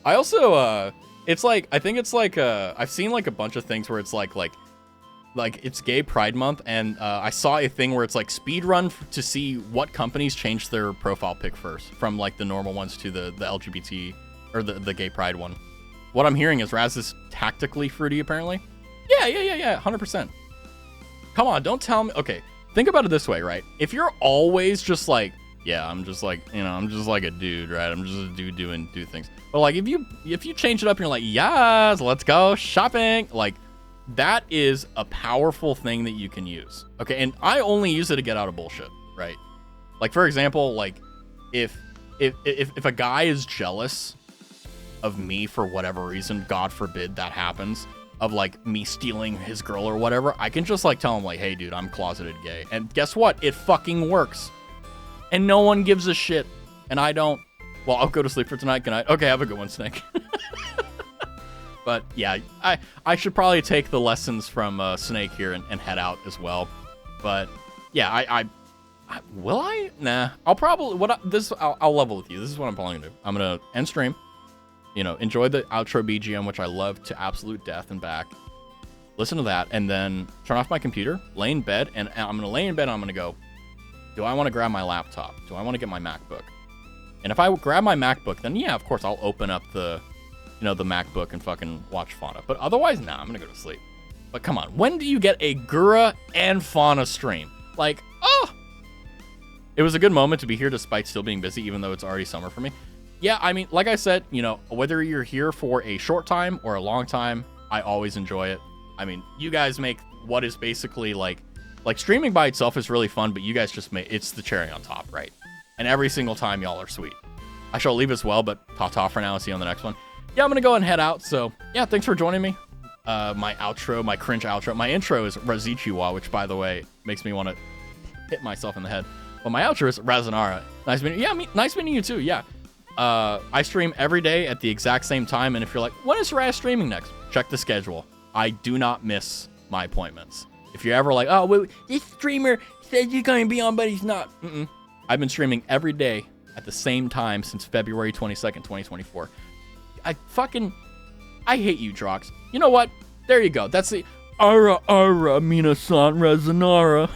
I also, it's like, I think it's like, I've seen like a bunch of things where it's like it's Gay Pride Month, and I saw a thing where it's like speed run to see what companies changed their profile pic first, from like the normal ones to the LGBT or the Gay Pride one. What I'm hearing is Raz is tactically fruity, apparently. Yeah, 100%. Come on, don't tell me. Okay, think about it this way, right? If you're always just like, yeah, I'm just like, I'm just like a dude, right? I'm just a dude doing things. But like if you change it up and you're like, yes, let's go shopping, like. That is a powerful thing that you can use. Okay, and I only use it to get out of bullshit, right? Like for example, like if a guy is jealous of me for whatever reason, God forbid that happens, of like me stealing his girl or whatever, I can just like tell him like, hey dude, I'm closeted gay. And guess what? It fucking works. And no one gives a shit. And I don't. Well, I'll go to sleep for tonight. Good night. Okay, have a good one, Snake. But yeah, I should probably take the lessons from Snake here and head out as well. But yeah, I will I? Nah. I'll probably I'll level with you. This is what I'm probably gonna do. I'm gonna end stream. You know, enjoy the outro BGM, which I love to absolute death and back. Listen to that, and then turn off my computer, lay in bed, and I'm gonna lay in bed. And I'm gonna go. Do I want to grab my laptop? Do I want to get my MacBook? And if I grab my MacBook, then yeah, of course I'll open up the MacBook and fucking watch Fauna. But otherwise, nah, I'm gonna go to sleep. But come on, when do you get a Gura and Fauna stream? Like, oh! It was a good moment to be here despite still being busy, even though it's already summer for me. Yeah, I mean, like I said, whether you're here for a short time or a long time, I always enjoy it. I mean, you guys make what is basically like streaming by itself is really fun, but you guys just it's the cherry on top, right? And every single time y'all are sweet. I shall leave as well, but ta-ta for now and see you on the next one. Yeah, I'm gonna go ahead and head out. So yeah, thanks for joining me. My outro, my cringe outro. My intro is Razichiwa, which by the way makes me want to hit myself in the head. But my outro is Razanara. Nice meeting you. Yeah, nice meeting you too. Yeah. I stream every day at the exact same time, and if you're like, when is Raz streaming next? Check the schedule. I do not miss my appointments. If you're ever like, oh, well, this streamer said you're gonna be on, but he's not. I've been streaming every day at the same time since February 22nd, 2024. I hate you, Drox. You know what? There you go. That's the Ara Minasan Razanara.